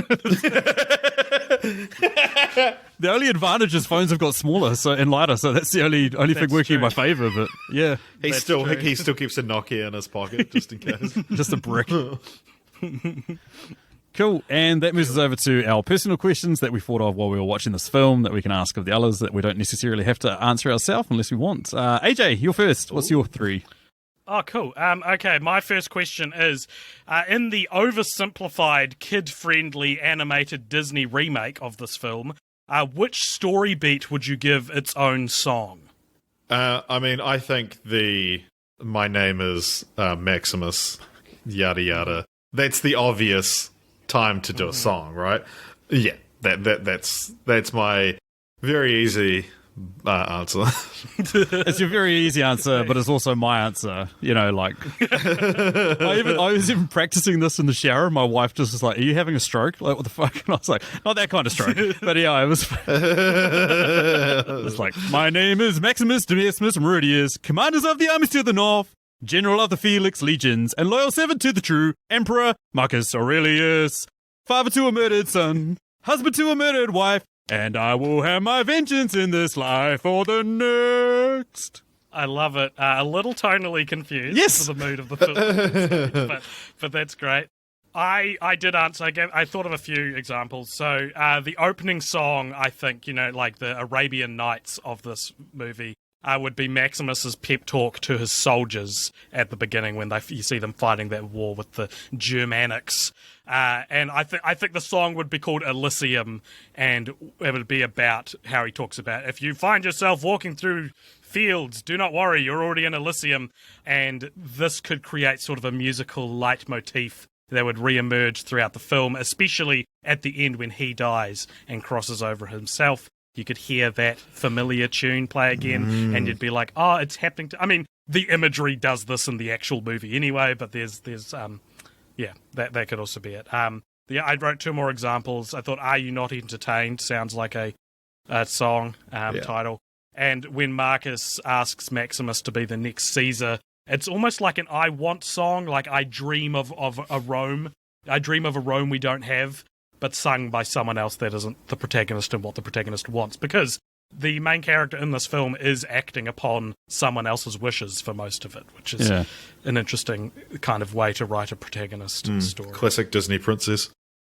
The only advantage is phones have got smaller and lighter, so that's the only thing working in my favour. But yeah, he still keeps a Nokia in his pocket just in case. Just a brick. Cool, and that moves us over to our personal questions that we thought of while we were watching this film that we can ask of the others that we don't necessarily have to answer ourselves unless we want. AJ, you're first. What's your three? Oh, cool. Okay, my first question is, in the oversimplified, kid-friendly animated Disney remake of this film, which story beat would you give its own song? I think my name is Maximus, yada yada. That's the obvious time to do a song, right? Yeah, that's my very easy answer. It's your very easy answer, but it's also my answer. I was even practicing this in the shower. My wife just was like, "Are you having a stroke? Like, what the fuck?" And I was like, "Not that kind of stroke." But yeah, it was. It was like, "My name is Maximus Decimus Meridius, commanders of the armies to the north, general of the Felix legions, and loyal servant to the true Emperor Marcus Aurelius, father to a murdered son. husband to a murdered wife, and I will have my vengeance in this life or the next. I love it. A little tonally confused Yes. for the mood of the film, but that's great. I did answer. I thought of a few examples. So the opening song, I think, like the Arabian Nights of this movie, would be Maximus's pep talk to his soldiers at the beginning when you see them fighting that war with the Germanics. And I think the song would be called Elysium, and it would be about how he talks about if you find yourself walking through fields, do not worry, you're already in Elysium. And this could create sort of a musical leitmotif that would re-emerge throughout the film, especially at the end when he dies and crosses over himself. You could hear that familiar tune play again, and you'd be like, oh, it's happening to... I mean, the imagery does this in the actual movie anyway, but there's that could also be it. I wrote two more examples. I thought, Are You Not Entertained? Sounds like a song title. And when Marcus asks Maximus to be the next Caesar, it's almost like an I Want song, like I dream of a Rome. I dream of a Rome we don't have, but sung by someone else that isn't the protagonist and what the protagonist wants. Because the main character in this film is acting upon someone else's wishes for most of it, which is an interesting kind of way to write a protagonist story. Classic Disney princess.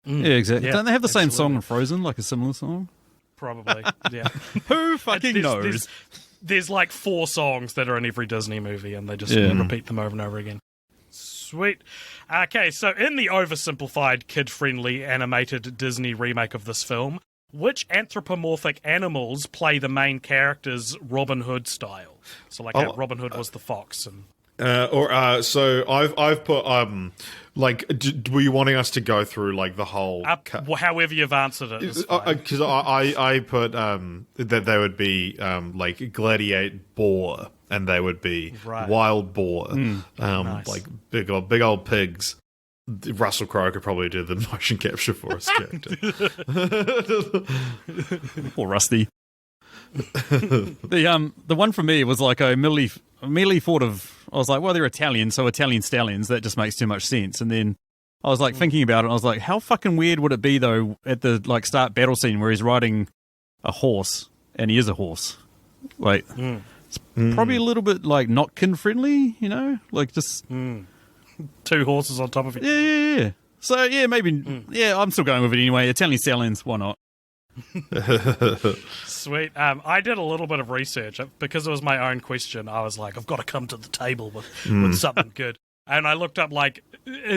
Yeah, exactly. Yeah, Don't they have the same absolutely. song in Frozen, like a similar song? Probably, yeah. Who fucking knows? There's like 4 songs that are in every Disney movie, and they just repeat them over and over again. Sweet. Okay, so in the oversimplified, kid-friendly, animated Disney remake of this film, which anthropomorphic animals play the main character's Robin Hood style? So, like, how Robin Hood was the fox, and So I've put were you wanting us to go through like the whole? however you've answered it. Because I put that they would be like gladiator boar, and they would be wild boar, nice. like big old pigs. Russell Crowe could probably do the motion capture for us character. Poor Rusty. The one for me was like I immediately thought of, I was like, well, they're Italian, so Italian stallions, that just makes too much sense. And then I was like thinking about it, and I was like, how fucking weird would it be though at the like start battle scene where he's riding a horse, and he is a horse. Like it's probably a little bit like not kin friendly, like just 2 horses on top of each other. yeah. So yeah, maybe I'm still going with it anyway. Italian stallions, why not? Sweet. I did a little bit of research because it was my own question. I was like, I've got to come to the table with something good. And I looked up like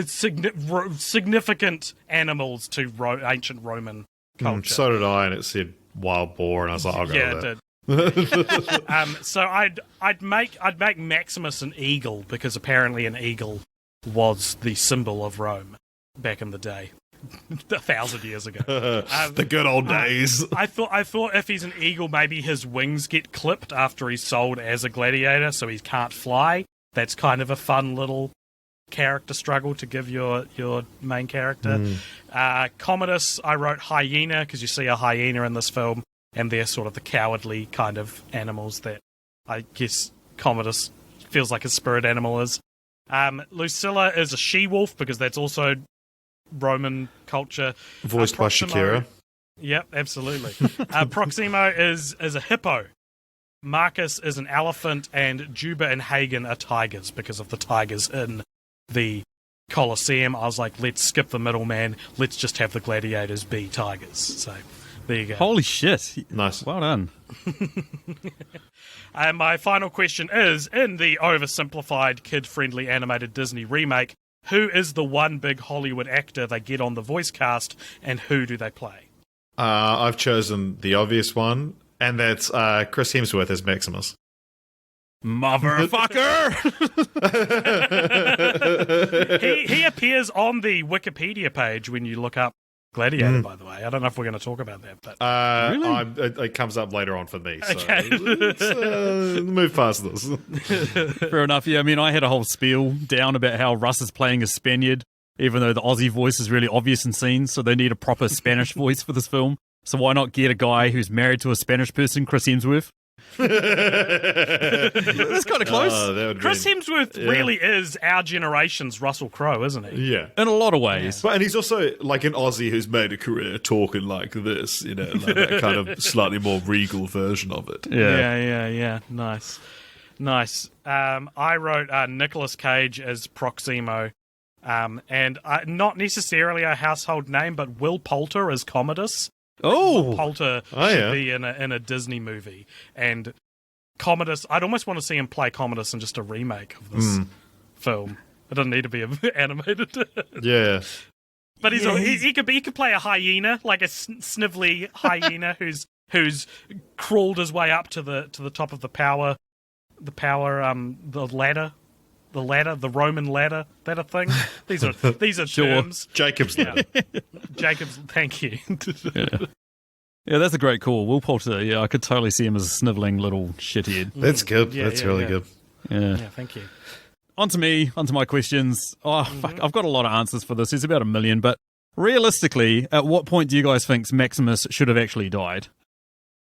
significant animals to ancient Roman culture. So did I, and it said wild boar, and I was like, I'll go with that. It did. So I'd make Maximus an eagle, because apparently an eagle was the symbol of Rome back in the day. 1,000 years ago. The good old days. I thought if he's an eagle, maybe his wings get clipped after he's sold as a gladiator, so he can't fly. That's kind of a fun little character struggle to give your main character. Commodus, I wrote hyena, because you see a hyena in this film, and they're sort of the cowardly kind of animals that I guess Commodus feels like his spirit animal is. Lucilla is a she-wolf, because that's also Roman culture. Voiced by Shakira. Yep, absolutely. Proximo is a hippo. Marcus is an elephant, and Juba and Hagen are tigers because of the tigers in the Colosseum. I was like, let's skip the middleman. Let's just have the gladiators be tigers. So there you go. Holy shit. Nice. Well done. And my final question is, in the oversimplified, kid-friendly animated Disney remake, who is the one big Hollywood actor they get on the voice cast, and who do they play? I've chosen the obvious one, and that's Chris Hemsworth as Maximus. Motherfucker! He appears on the Wikipedia page when you look up Gladiator, by the way. I don't know if we're going to talk about that, but Really? It comes up later on for me, so Okay. let's move past this. Fair enough. Yeah, I mean, I had a whole spiel down about how Russ is playing a Spaniard, even though the Aussie voice is really obvious in scenes, so they need a proper Spanish voice for this film. So why not get a guy who's married to a Spanish person, Chris Hemsworth? That's kind of close. That would Chris be- Hemsworth really is our generation's Russell Crowe, isn't he? Yeah. In a lot of ways. But, and he's also like an Aussie who's made a career talking like this, like that kind of slightly more regal version of it. Yeah. Nice. I wrote Nikolis Cage as Proximo, and not necessarily a household name, but Will Poulter as Commodus. Oh, Poulter should be in a Disney movie, and Commodus. I'd almost want to see him play Commodus in just a remake of this film. It doesn't need to be animated. Yeah. But he could play a hyena, like a snivelly hyena who's crawled his way up to the top of the Roman ladder, that a thing. These are terms. Jacob's ladder. Jacob's, thank you. yeah, that's a great call. Will Poulter, yeah, I could totally see him as a snivelling little shithead. That's good. That's really good. Yeah. Yeah, thank you. On to my questions. Oh, fuck, I've got a lot of answers for this. There's about 1 million, but realistically, at what point do you guys think Maximus should have actually died?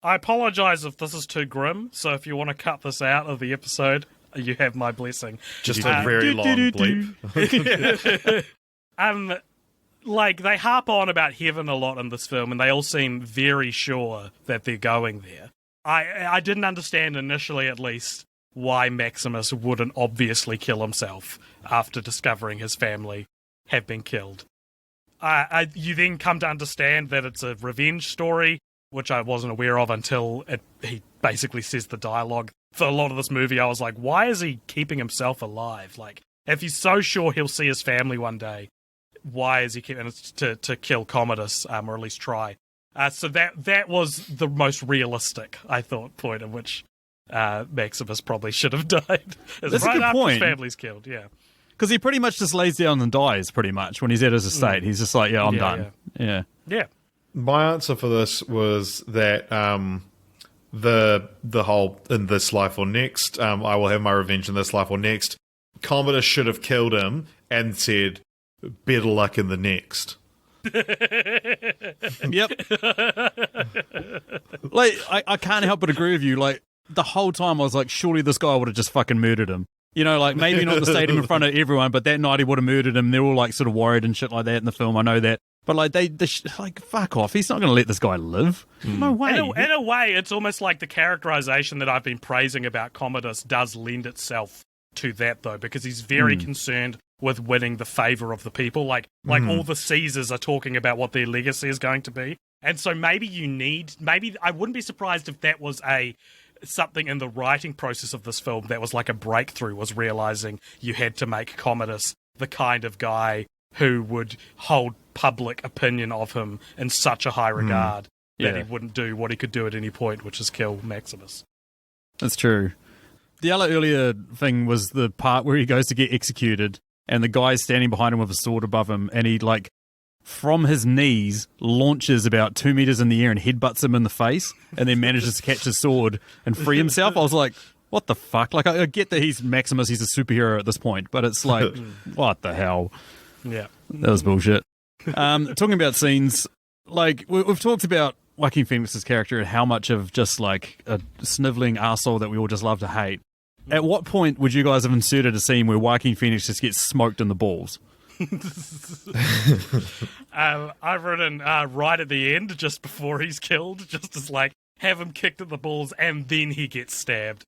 I apologise if this is too grim, so if you want to cut this out of the episode, you have my blessing. Just a very long bleep. Like, they harp on about heaven a lot in this film, and they all seem very sure that they're going there. I didn't understand initially, at least, why Maximus wouldn't obviously kill himself after discovering his family have been killed. You then come to understand that it's a revenge story, which I wasn't aware of until he basically says the dialogue. For a lot of this movie, I was like, why is he keeping himself alive? Like, if he's so sure he'll see his family one day, why is he keeping to kill Commodus, or at least try? So that was the most realistic, I thought, point at which Maximus probably should have died. That's right a good after point. His family's killed, yeah. Because he pretty much just lays down and dies, pretty much, when he's at his estate. He's just like, I'm done. Yeah. My answer for this was that the whole in this life or next, I will have my revenge in this life or next. Commodus should have killed him and said, better luck in the next. Yep. Like, I can't help but agree with you. Like, the whole time I was like, surely this guy would have just fucking murdered him. You know, like, maybe not in the stadium in front of everyone, but that night he would have murdered him. They're all, like, sort of worried and shit like that in the film. I know that. But, like, like, fuck off. He's not going to let this guy live. No way. In a way, it's almost like the characterization that I've been praising about Commodus does lend itself to that, though, because he's very concerned with winning the favor of the people. Like all the Caesars are talking about what their legacy is going to be. And so maybe I wouldn't be surprised if that was something in the writing process of this film that was like a breakthrough, was realizing you had to make Commodus the kind of guy who would hold public opinion of him in such a high regard that he wouldn't do what he could do at any point, which is kill Maximus. That's true. The other earlier thing was the part where he goes to get executed and the guy's standing behind him with a sword above him, and he, like, from his knees, launches about 2 meters in the air and headbutts him in the face, and then manages to catch his sword and free himself. I was like, what the fuck? Like, I get that he's Maximus, he's a superhero at this point, but it's like, what the hell? Yeah. That was bullshit. Talking about scenes, like, we've talked about Joaquin Phoenix's character and how much of just, like, a sniveling arsehole that we all just love to hate. At what point would you guys have inserted a scene where Joaquin Phoenix just gets smoked in the balls? I've written right at the end, just before he's killed, just as like, have him kicked at the balls and then he gets stabbed.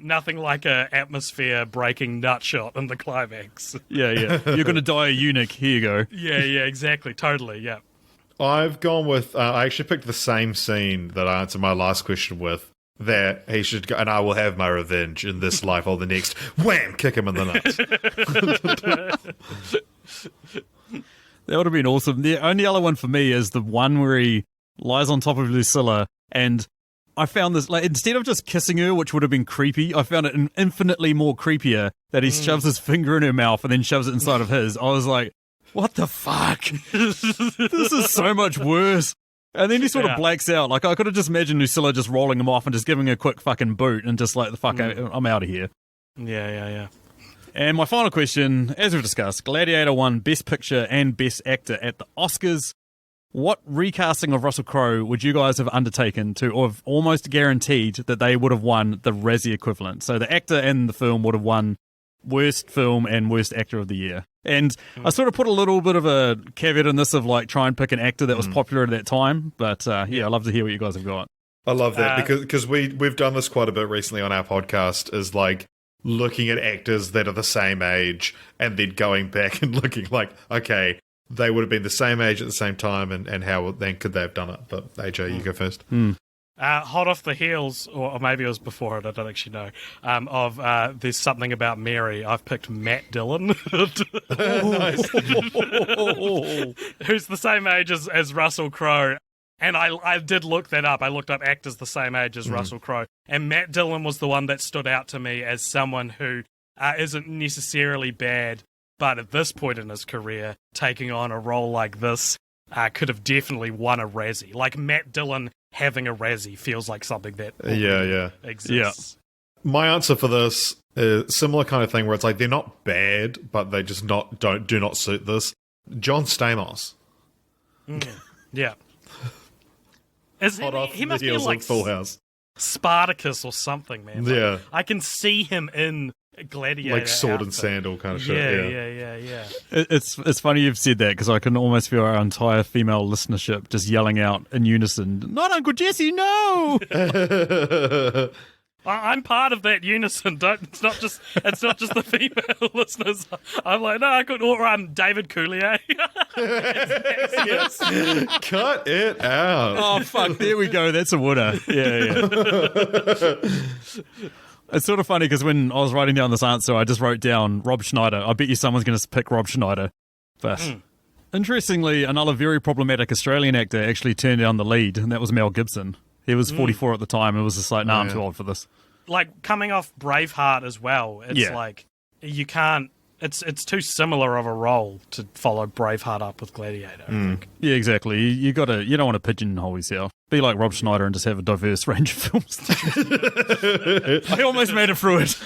Nothing like a atmosphere breaking nut shot in the climax. Yeah. You're going to die a eunuch. Here you go. Yeah, exactly. Totally, yeah. I've gone with, I actually picked the same scene that I answered my last question with, that he should go, and I will have my revenge in this life or the next. Wham! Kick him in the nuts. That would have been awesome. The only other one for me is the one where he lies on top of Lucilla, and I found this, like, instead of just kissing her, which would have been creepy, I found it infinitely more creepier that he shoves his finger in her mouth and then shoves it inside of his. I was like, what the fuck? This is so much worse. And then he sort of blacks out. Like, I could have just imagined Lucilla just rolling him off and just giving a quick fucking boot and just like, the fuck, I'm out of here. Yeah. And my final question, as we've discussed, Gladiator won Best Picture and Best Actor at the Oscars. what recasting of Russell Crowe would you guys have undertaken to, or have almost guaranteed that they would have won the Razzie equivalent? So the actor and the film would have won worst film and worst actor of the year. And I sort of put a little bit of a caveat in this of like try and pick an actor that was popular at that time. But yeah, I'd love to hear what you guys have got. I love that because we've done this quite a bit recently on our podcast, is like looking at actors that are the same age and then going back and looking like, okay, they would have been the same age at the same time, and how then could they have done it? But AJ, you go first. Hot off the heels, or maybe it was before it, I don't actually know, of There's Something About Mary, I've picked Matt Dillon. Nice. Who's the same age as Russell Crowe. And I did look that up. I looked up actors the same age as Russell Crowe. And Matt Dillon was the one that stood out to me as someone who isn't necessarily bad, but at this point in his career, taking on a role like this could have definitely won a Razzie. Like Matt Dillon having a Razzie feels like something that exists. Yeah. My answer for this is similar kind of thing where it's like they're not bad, but they just do not suit this. John Stamos. Yeah. Hot off He the must be heels like of Full House. Spartacus or something, man. Like, Yeah. I can see him in Gladiator. Like sword and outfit. sandal kind of shit. Yeah. It's funny you've said that because I can almost feel our entire female listenership just yelling out in unison, "Not Uncle Jesse, no!" I'm part of that unison. It's not just the female listeners. I'm like, no, I could. Or David Coulier. Yes. Cut it out. Oh fuck! There we go. That's a winner. Yeah. It's sort of funny because when I was writing down this answer, I just wrote down Rob Schneider. I bet you someone's going to pick Rob Schneider. But interestingly, another very problematic Australian actor actually turned down the lead, and that was Mel Gibson. He was 44 at the time. It was just like, I'm too old for this. Like coming off Braveheart as well. It's like you can't. It's too similar of a role to follow Braveheart up with Gladiator. I think. Yeah, exactly. You don't want to pigeonhole yourself. Be like Rob Schneider and just have a diverse range of films. I almost made it through it.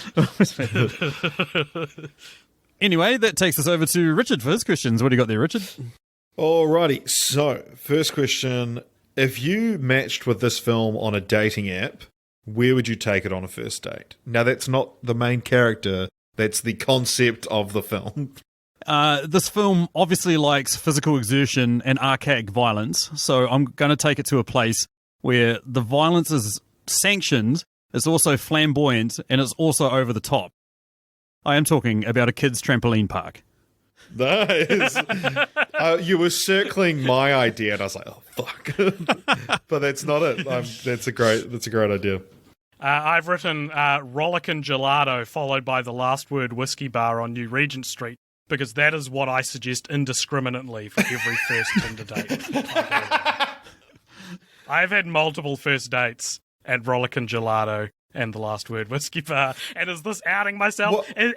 Anyway, that takes us over to Richard for his questions. What do you got there, Richard? Alrighty. So, first question: if you matched with this film on a dating app, where would you take it on a first date? Now, that's not the main character. That's the concept of the film. This film obviously likes physical exertion and archaic violence, so I'm going to take it to a place where the violence is sanctioned, it's also flamboyant, and it's also over the top. I am talking about a kid's trampoline park. Nice. You were circling my idea, and I was like, "Oh fuck!" But that's not it. That's a great idea. I've written Rollickin' Gelato followed by the Last Word Whiskey Bar on New Regent Street because that is what I suggest indiscriminately for every first Tinder date. I've had multiple first dates at Rollickin' Gelato and the Last Word Whiskey Bar. And is this outing myself? Is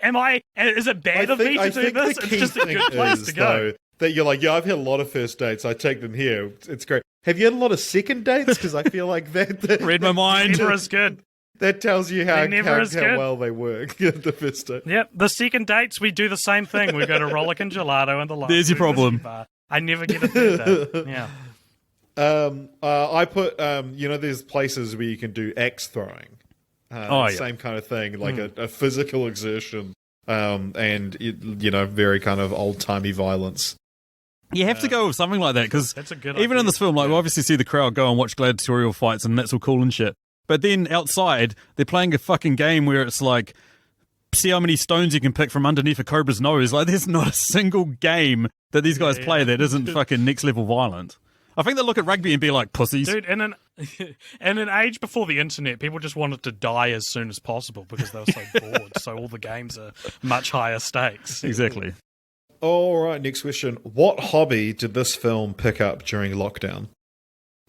it bad of me to do this? It's just a good place to go. Though, that you're like, I've had a lot of first dates. I take them here. It's great. Have you had a lot of second dates? Because I feel like that read my mind. Never as good. That tells you how good. well they work. The first date. Yep. The second dates, we do the same thing. We go to Rollickin' Gelato and the Last There's your Word problem. Whiskey Bar. I never get a third date. Yeah. I put, there's places where you can do axe throwing. Same kind of thing, like a physical exertion, and very kind of old-timey violence. You have to go with something like that because even idea. in this film, like we obviously see the crowd go and watch gladiatorial fights and that's all cool and shit. But then outside, they're playing a fucking game where it's like, see how many stones you can pick from underneath a cobra's nose. Like, there's not a single game that these guys play that isn't fucking next level violent. I think they look at rugby and be like, pussies. Dude, in an age before the internet, people just wanted to die as soon as possible because they were so bored. So all the games are much higher stakes. Exactly. All right, next question. What hobby did this film pick up during lockdown?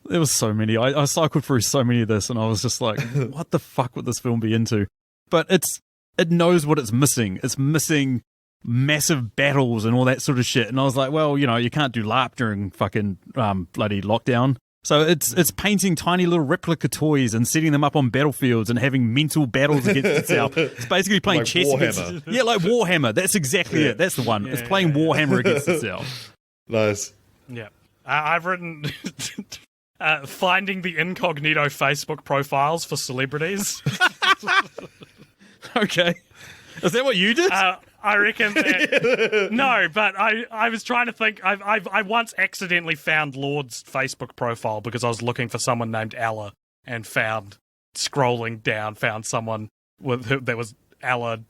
There was so many. I cycled through so many of this and I was just like, what the fuck would this film be into? But it knows what it's missing. It's missing massive battles and all that sort of shit. And I was like, well, you can't do LARP during fucking bloody lockdown. So it's painting tiny little replica toys and setting them up on battlefields and having mental battles against itself. It's basically playing like chess Warhammer. against... Yeah, like Warhammer. That's exactly it. That's the one. It's playing Warhammer against itself. Nice. Yeah. I've written finding the incognito Facebook profiles for celebrities. Okay. Is that what you did? I reckon that... No, but I was trying to think... I once accidentally found Lord's Facebook profile because I was looking for someone named Ella and scrolling down, found someone that was Ella,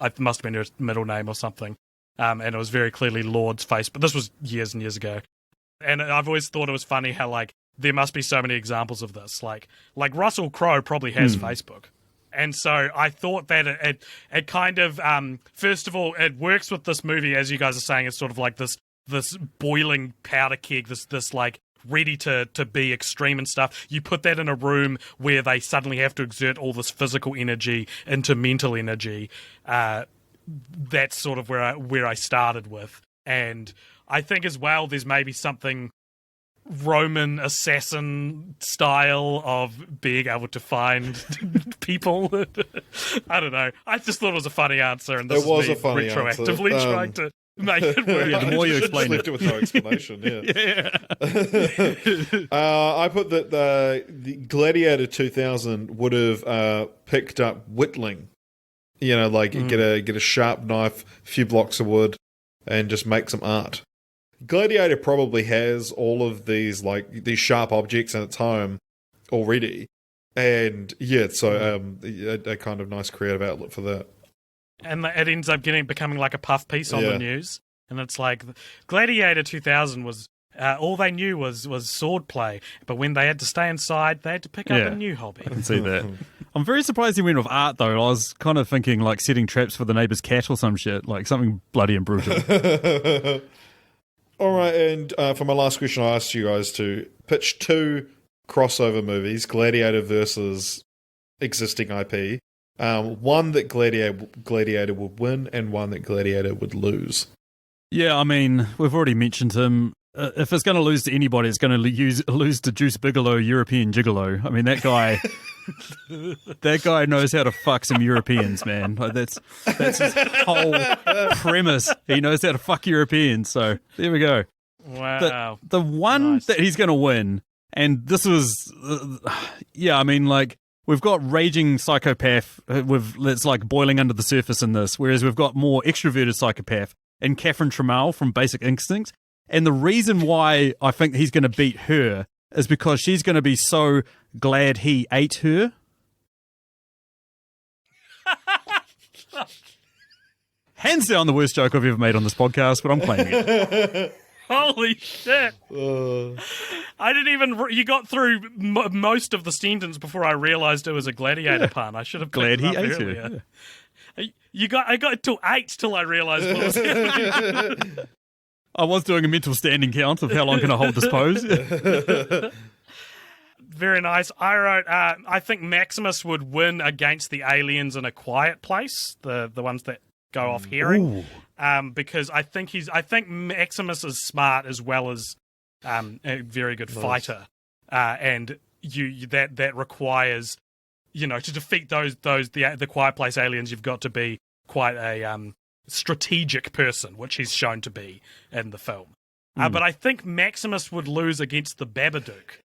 it must have been her middle name or something, and it was very clearly Lord's Facebook. This was years and years ago. And I've always thought it was funny how, like, there must be so many examples of this. Like Russell Crowe probably has Facebook. And so I thought that it kind of, first of all, it works with this movie, as you guys are saying. It's sort of like this boiling powder keg, this like ready to be extreme and stuff. You put that in a room where they suddenly have to exert all this physical energy into mental energy. That's sort of where I started with. And I think as well, there's maybe something Roman assassin style of being able to find people. I don't know. I just thought it was a funny answer, and this was a funny retroactively answer. Trying to make it work. Yeah, the more you explain left it with no explanation. Yeah. I put that the Gladiator 2000 would have picked up whittling. You know, like get a sharp knife, a few blocks of wood, and just make some art. Gladiator probably has all of these sharp objects in its home already, and so a kind of nice creative outlet for that. And it ends up becoming like a puff piece on the news, and it's like Gladiator 2000 was all they knew was sword play, but when they had to stay inside, they had to pick up a new hobby. I can see that. I'm very surprised he went with art, though. I was kind of thinking like setting traps for the neighbour's cat or some shit, like something bloody and brutal. All right, and for my last question, I asked you guys to pitch 2 crossover movies, Gladiator versus existing IP. One that Gladiator would win and one that Gladiator would lose. Yeah, I mean, we've already mentioned him. If it's going to lose to anybody, it's going to lose to Juice Bigelow, European Gigolo. I mean, that guy knows how to fuck some Europeans, man. Like, that's his whole premise. He knows how to fuck Europeans. So there we go. Wow. The one that he's going to win, and this was, I mean, like, we've got raging psychopath that's like boiling under the surface in this, whereas we've got more extroverted psychopath in Catherine Tremell from Basic Instinct. And the reason why I think he's going to beat her is because she's going to be so glad he ate her. Hands down the worst joke I've ever made on this podcast, but I'm claiming it. Holy shit. I didn't even... You got through most of the sentence before I realised it was a Gladiator pun. I should have Glad he ate earlier. Her. I got till 8 till I realised what was happening. I was doing a mental standing count of how long can I hold this pose. Very nice. I wrote, I think Maximus would win against the aliens in A Quiet Place, the ones that go off hearing, because I think Maximus is smart as well as a very good fighter, and that requires, to defeat the Quiet Place aliens, you've got to be quite a strategic person, which he's shown to be in the film. But I think Maximus would lose against the Babadook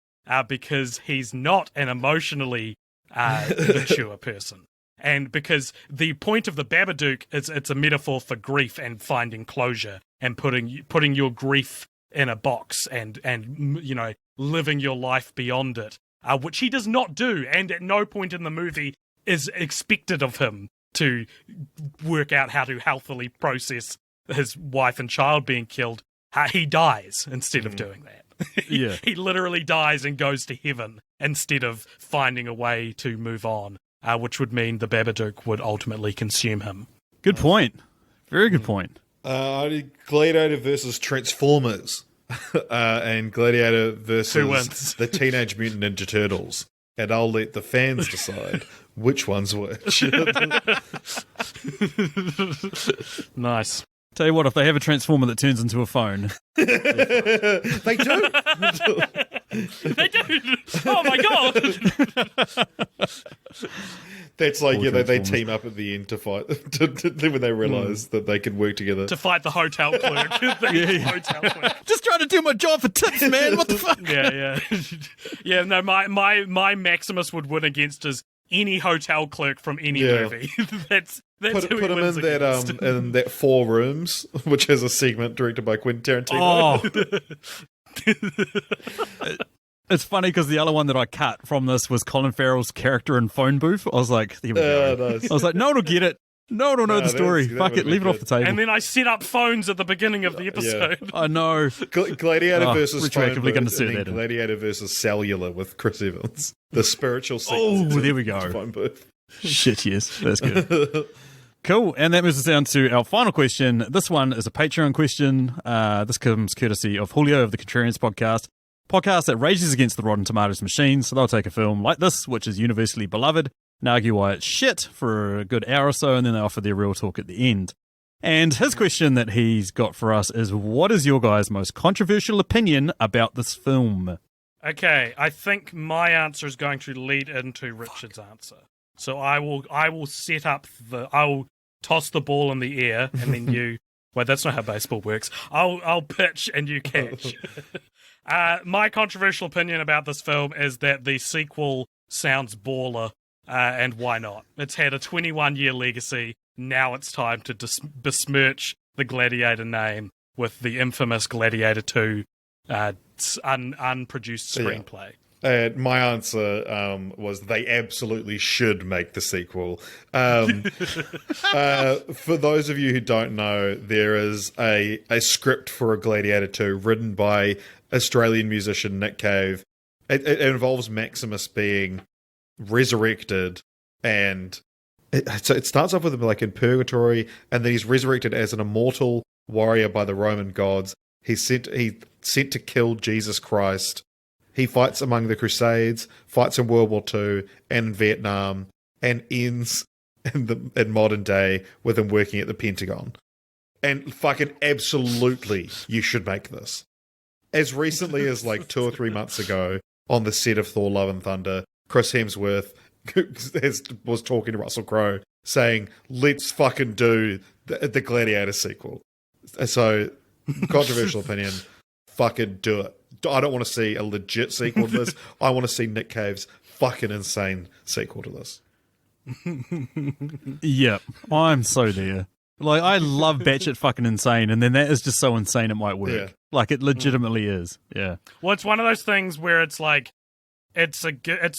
because he's not an emotionally mature person. And because the point of the Babadook is it's a metaphor for grief and finding closure and putting your grief in a box and living your life beyond it, which he does not do, and at no point in the movie is expected of him to work out how to healthily process his wife and child being killed. He dies instead of doing that. He literally dies and goes to heaven instead of finding a way to move on, which would mean the Babadook would ultimately consume him. Good point. Very good point. I did Gladiator versus Transformers, and Gladiator versus the Teenage Mutant Ninja Turtles. And I'll let the fans decide which one's which. Nice. Tell you what, if they have a transformer that turns into a phone, They do. They do. Oh my god. That's like, All yeah, they Transformers. team up at the end to fight when they realise that they can work together. To fight the hotel clerk. Hotel clerk. just trying to do my job for tips, man. What the fuck? Yeah. Yeah, no, my Maximus would win against is any hotel clerk from any Yeah. movie. That's Put who he him wins in that against. in that Four Rooms, which has a segment directed by Quentin Tarantino. Oh. It's funny because the other one that I cut from this was Colin Farrell's character in Phone Booth. I was like, here we go. Nice. I was like, no one will get it. No one will know No, the story. that Fuck would've it, leave it been off the table. And then I set up phones at the beginning of the episode. I know. Gladiator Oh, versus Phone retroactively Booth, gonna insert and then that in. Gladiator versus Cellular with Chris Evans. The spiritual Oh, sequence there we to go. Phone Booth. Shit, yes. That's good. Cool. And that moves us down to our final question. This one is a Patreon question. This comes courtesy of Julio of the Contrarians podcast that rages against the Rotten Tomatoes machine. So they'll take a film like this, which is universally beloved, and argue why it's shit for a good hour or so, and then they offer their real talk at the end. And his question that he's got for us is, what is your guys' most controversial opinion about this film? Okay, I think my answer is going to lead into Richard's answer. So I will set up I will toss the ball in the air, and then you. Wait, that's not how baseball works. I'll pitch and you catch. My controversial opinion about this film is that the sequel sounds baller, and why not? It's had a 21-year legacy. Now it's time to besmirch the Gladiator name with the infamous Gladiator 2 unproduced screenplay. And my answer was they absolutely should make the sequel. For those of you who don't know, there is a script for a Gladiator 2 written by Australian musician Nick Cave. It involves Maximus being resurrected, and so it starts off with him like in purgatory, and then he's resurrected as an immortal warrior by the Roman gods. He's sent to kill Jesus Christ. He fights among the Crusades, fights in World War II and in Vietnam, and ends in modern day with him working at the Pentagon. And fucking absolutely, you should make this. As recently as like 2 or 3 months ago, on the set of Thor: Love and Thunder, Chris Hemsworth was talking to Russell Crowe, saying, "Let's fucking do the Gladiator sequel." So, controversial opinion, fucking do it. I don't want to see a legit sequel to this. I want to see Nick Cave's fucking insane sequel to this. Yep, I'm so there. Like, I love batshit fucking insane, and then that is just so insane it might work. Yeah. Like, it legitimately is. Yeah. Well, it's one of those things where it's like, it's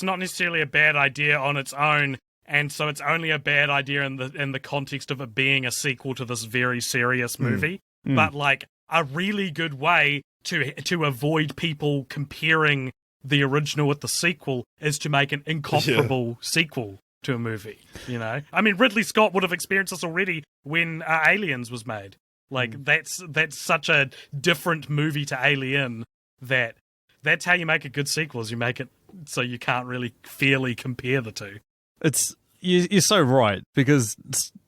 not necessarily a bad idea on its own, and so it's only a bad idea in the context of it being a sequel to this very serious movie. But like a really good way to avoid people comparing the original with the sequel is to make an incomparable sequel to a movie. You know, I mean, Ridley Scott would have experienced this already when Aliens was made. Like that's such a different movie to Alien that's how you make a good sequel. Is you make it so you can't really fairly compare the two. It's you're so right, because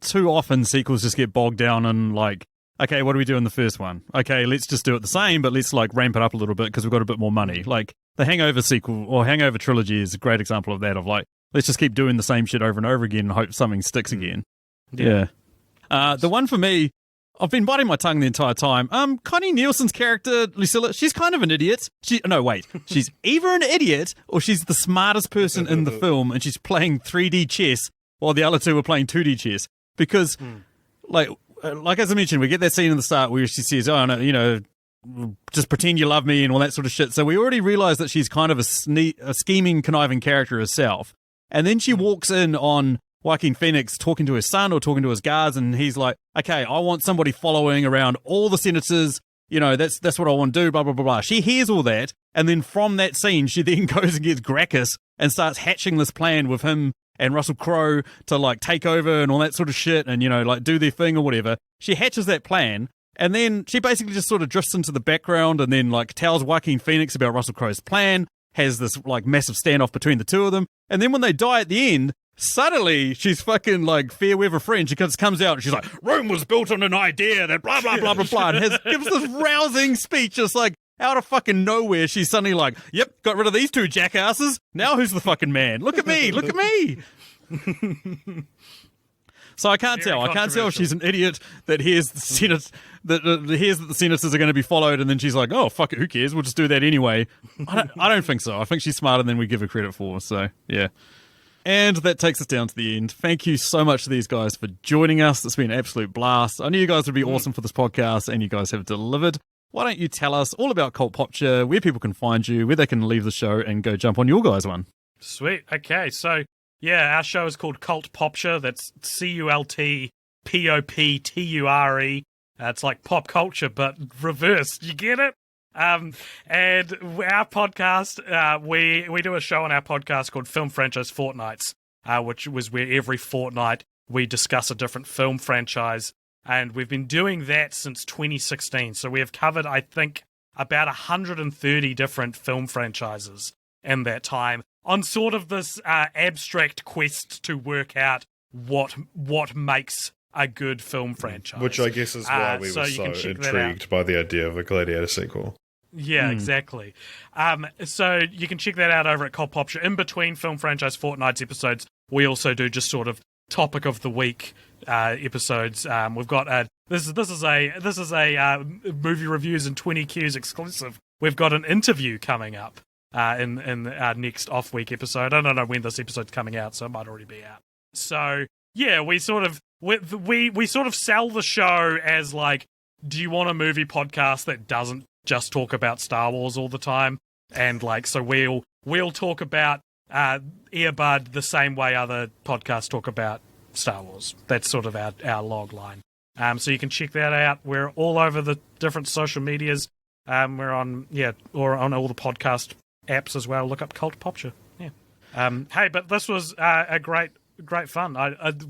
too often sequels just get bogged down in like, okay, what do we do in the first one? Okay, let's just do it the same, but let's like ramp it up a little bit because we've got a bit more money. Like the Hangover sequel or Hangover trilogy is a great example of that, of like, let's just keep doing the same shit over and over again and hope something sticks again. Yeah. The one for me, I've been biting my tongue the entire time. Connie Nielsen's character, Lucilla, she's kind of an idiot. She's either an idiot or she's the smartest person in the film, and she's playing 3D chess while the other two are playing 2D chess. Because, like as I mentioned, we get that scene in the start where she says, "Oh no, you know, just pretend you love me" and all that sort of shit. So we already realize that she's kind of a scheming, conniving character herself. And then she walks in on Joaquin Phoenix talking to his son or talking to his guards, and he's like, "Okay, I want somebody following around all the senators. You know, that's what I want to do, blah, blah, blah, blah." She hears all that, and then from that scene, she then goes and gets Gracchus and starts hatching this plan with him and Russell Crowe to, like, take over and all that sort of shit and, you know, like, do their thing or whatever. She hatches that plan, and then she basically just sort of drifts into the background and then, like, tells Joaquin Phoenix about Russell Crowe's plan, has this, like, massive standoff between the two of them, and then when they die at the end, Suddenly, she's fucking like fair weather friend. She comes out and she's like, Rome was built on an idea that blah, blah, blah, blah, blah. And gives this rousing speech. It's like, out of fucking nowhere, she's suddenly like, yep, got rid of these two jackasses. Now who's the fucking man? Look at me. Look at me. So I can't tell. I can't tell if she's an idiot that hears the Senate, that hears that the senators are going to be followed, and then she's like, "Oh fuck it, who cares? We'll just do that anyway." I don't think so. I think she's smarter than we give her credit for. So yeah. And that takes us down to the end. Thank you so much to these guys for joining us. It's been an absolute blast. I knew you guys would be awesome for this podcast, and you guys have delivered. Why don't you tell us all about Cult Popture, where people can find you, where they can leave the show, and go jump on your guys' one. Sweet. Okay, so yeah, our show is called Cult Popture. That's CultPopture. It's like pop culture, but reversed. You get it? And our podcast, we do a show on our podcast called Film Franchise Fortnights, which was where every fortnight we discuss a different film franchise. And we've been doing that since 2016. So we have covered, I think, about 130 different film franchises in that time, on sort of this abstract quest to work out what makes a good film franchise. Which I guess is why we were so intrigued by the idea of a Gladiator sequel. Yeah, exactly. So you can check that out over at Cult Popture. In between Film Franchise Fortnights episodes, we also do just sort of topic of the week episodes. We've got this is a movie reviews and 20 Qs exclusive. We've got an interview coming up in our next off week episode. I don't know when this episode's coming out, so it might already be out. So yeah, we sort of sell the show as like, do you want a movie podcast that doesn't just talk about Star Wars all the time? And like, so we'll talk about Earbud the same way other podcasts talk about Star Wars. That's sort of our log line. So you can check that out. We're all over the different social medias. We're on or on all the podcast apps as well. Look up Cult Popture. Yeah. Hey, but this was a great fun.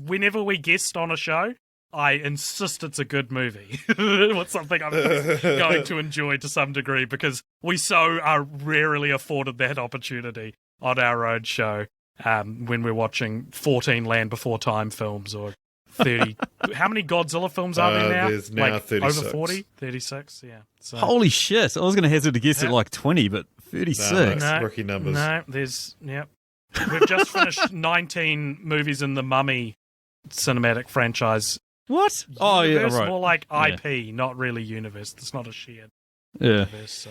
Whenever we guest on a show, I insist it's a good movie. It's something I'm going to enjoy to some degree, because we so are rarely afforded that opportunity on our own show when we're watching 14 Land Before Time films or 30. How many Godzilla films are there now? There's now like 36. Over 40? 36, yeah. So, Holy shit. I was going to hazard to guess at like 20, but 36. No, rookie numbers. No, we've just finished 19 movies in the Mummy cinematic franchise. What? Oh, yeah, Universe, right. more like IP, not really universe. It's not a shared Yeah. universe. So.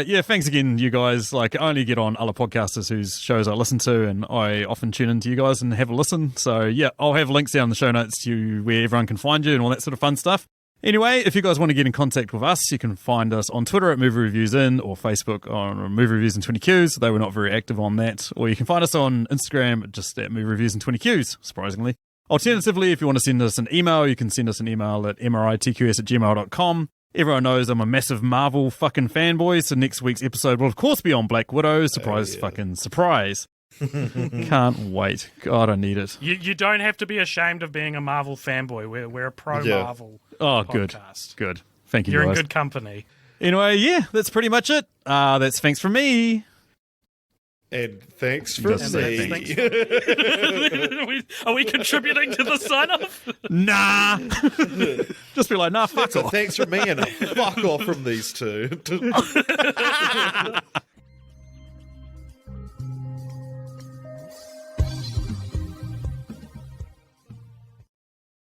Yeah, thanks again, you guys. Like, I only get on other podcasters whose shows I listen to, and I often tune into you guys and have a listen. So, yeah, I'll have links down in the show notes to where everyone can find you and all that sort of fun stuff. Anyway, if you guys want to get in contact with us, you can find us on Twitter at Movie Reviews In, or Facebook on Movie Reviews and 20 Qs. They were not very active on that. Or you can find us on Instagram just at Movie Reviews and 20 Qs, surprisingly. Alternatively, if you want to send us an email, you can send us an email at mritqs@gmail.com. Everyone knows I'm a massive Marvel fucking fanboy, so next week's episode will of course be on Black Widow. Surprise, fucking surprise. Can't wait. God, I need it. You don't have to be ashamed of being a Marvel fanboy. We're a pro-Marvel podcast. Good. Thank you, You're guys. in good company. Anyway, yeah, that's pretty much it. That's thanks from me. And thanks for Just me. thanks. Are we contributing to the sign-off? Nah. Just be like, nah, fuck So off. thanks for me and a fuck off from these two.